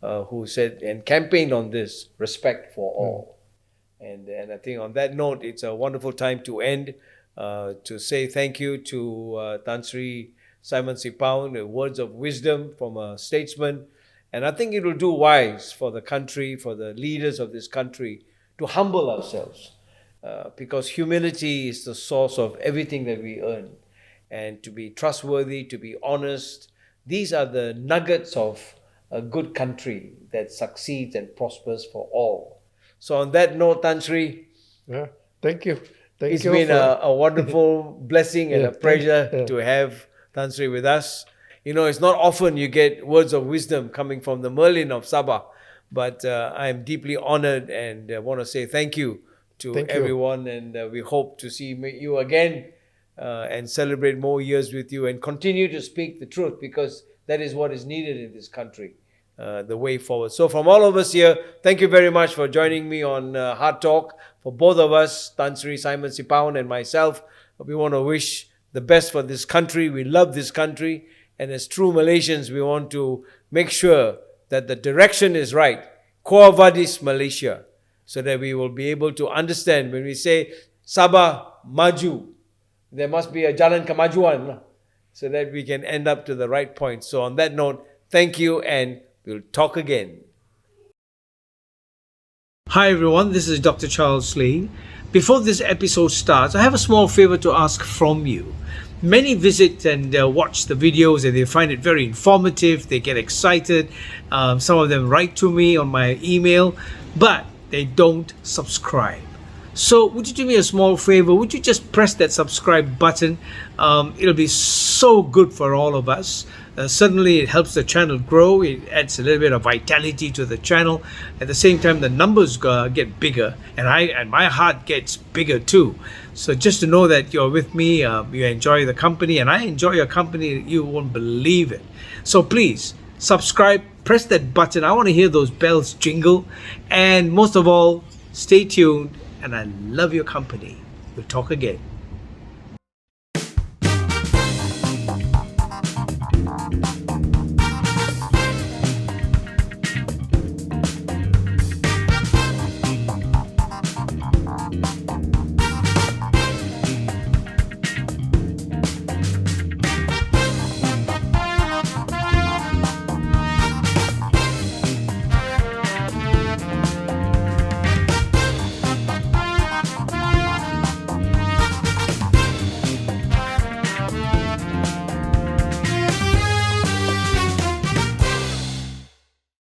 who said and campaigned on this respect for all, and I think on that note, it's a wonderful time to end. To say thank you to Tan Sri Simon Sipaun, words of wisdom from a statesman, and I think it will do wise for the country, for the leaders of this country, to humble ourselves. Because humility is the source of everything that we earn. And to be trustworthy, to be honest, these are the nuggets of a good country that succeeds and prospers for all. So on that note, Tan Sri, thank you. It's been a wonderful blessing and a pleasure to have Tan Sri with us. It's not often you get words of wisdom coming from the Merlin of Sabah, but I'm deeply honored and want to say thank you to everyone, and we hope to see you again and celebrate more years with you and continue to speak the truth, because that is what is needed in this country, the way forward. So from all of us here, thank you very much for joining me on Heart Talk. For both of us, Tan Sri Simon Sipaun and myself, we want to wish the best for this country. We love this country, and as true Malaysians, we want to make sure that the direction is right. Quo vadis Malaysia. So that we will be able to understand when we say Sabah maju, there must be a jalan kemajuan, so that we can end up to the right point. So on that note, thank you, and we'll talk again. Hi everyone, this is Dr. Charles Lee. Before this episode starts, I have a small favor to ask from you. Many visit and watch the videos, and they find it very informative. They get excited. Some of them write to me on my email, but they don't subscribe. So would you do me a small favor? Would you just press that subscribe button? It'll be so good for all of us. Certainly it helps the channel grow. It adds a little bit of vitality to the channel. At the same time, the numbers get bigger, and my heart gets bigger too. So just to know that you're with me, you enjoy the company, and I enjoy your company, you won't believe it. So please subscribe, press that button. I want to hear those bells jingle, and most of all, stay tuned, and I love your company. We'll talk again.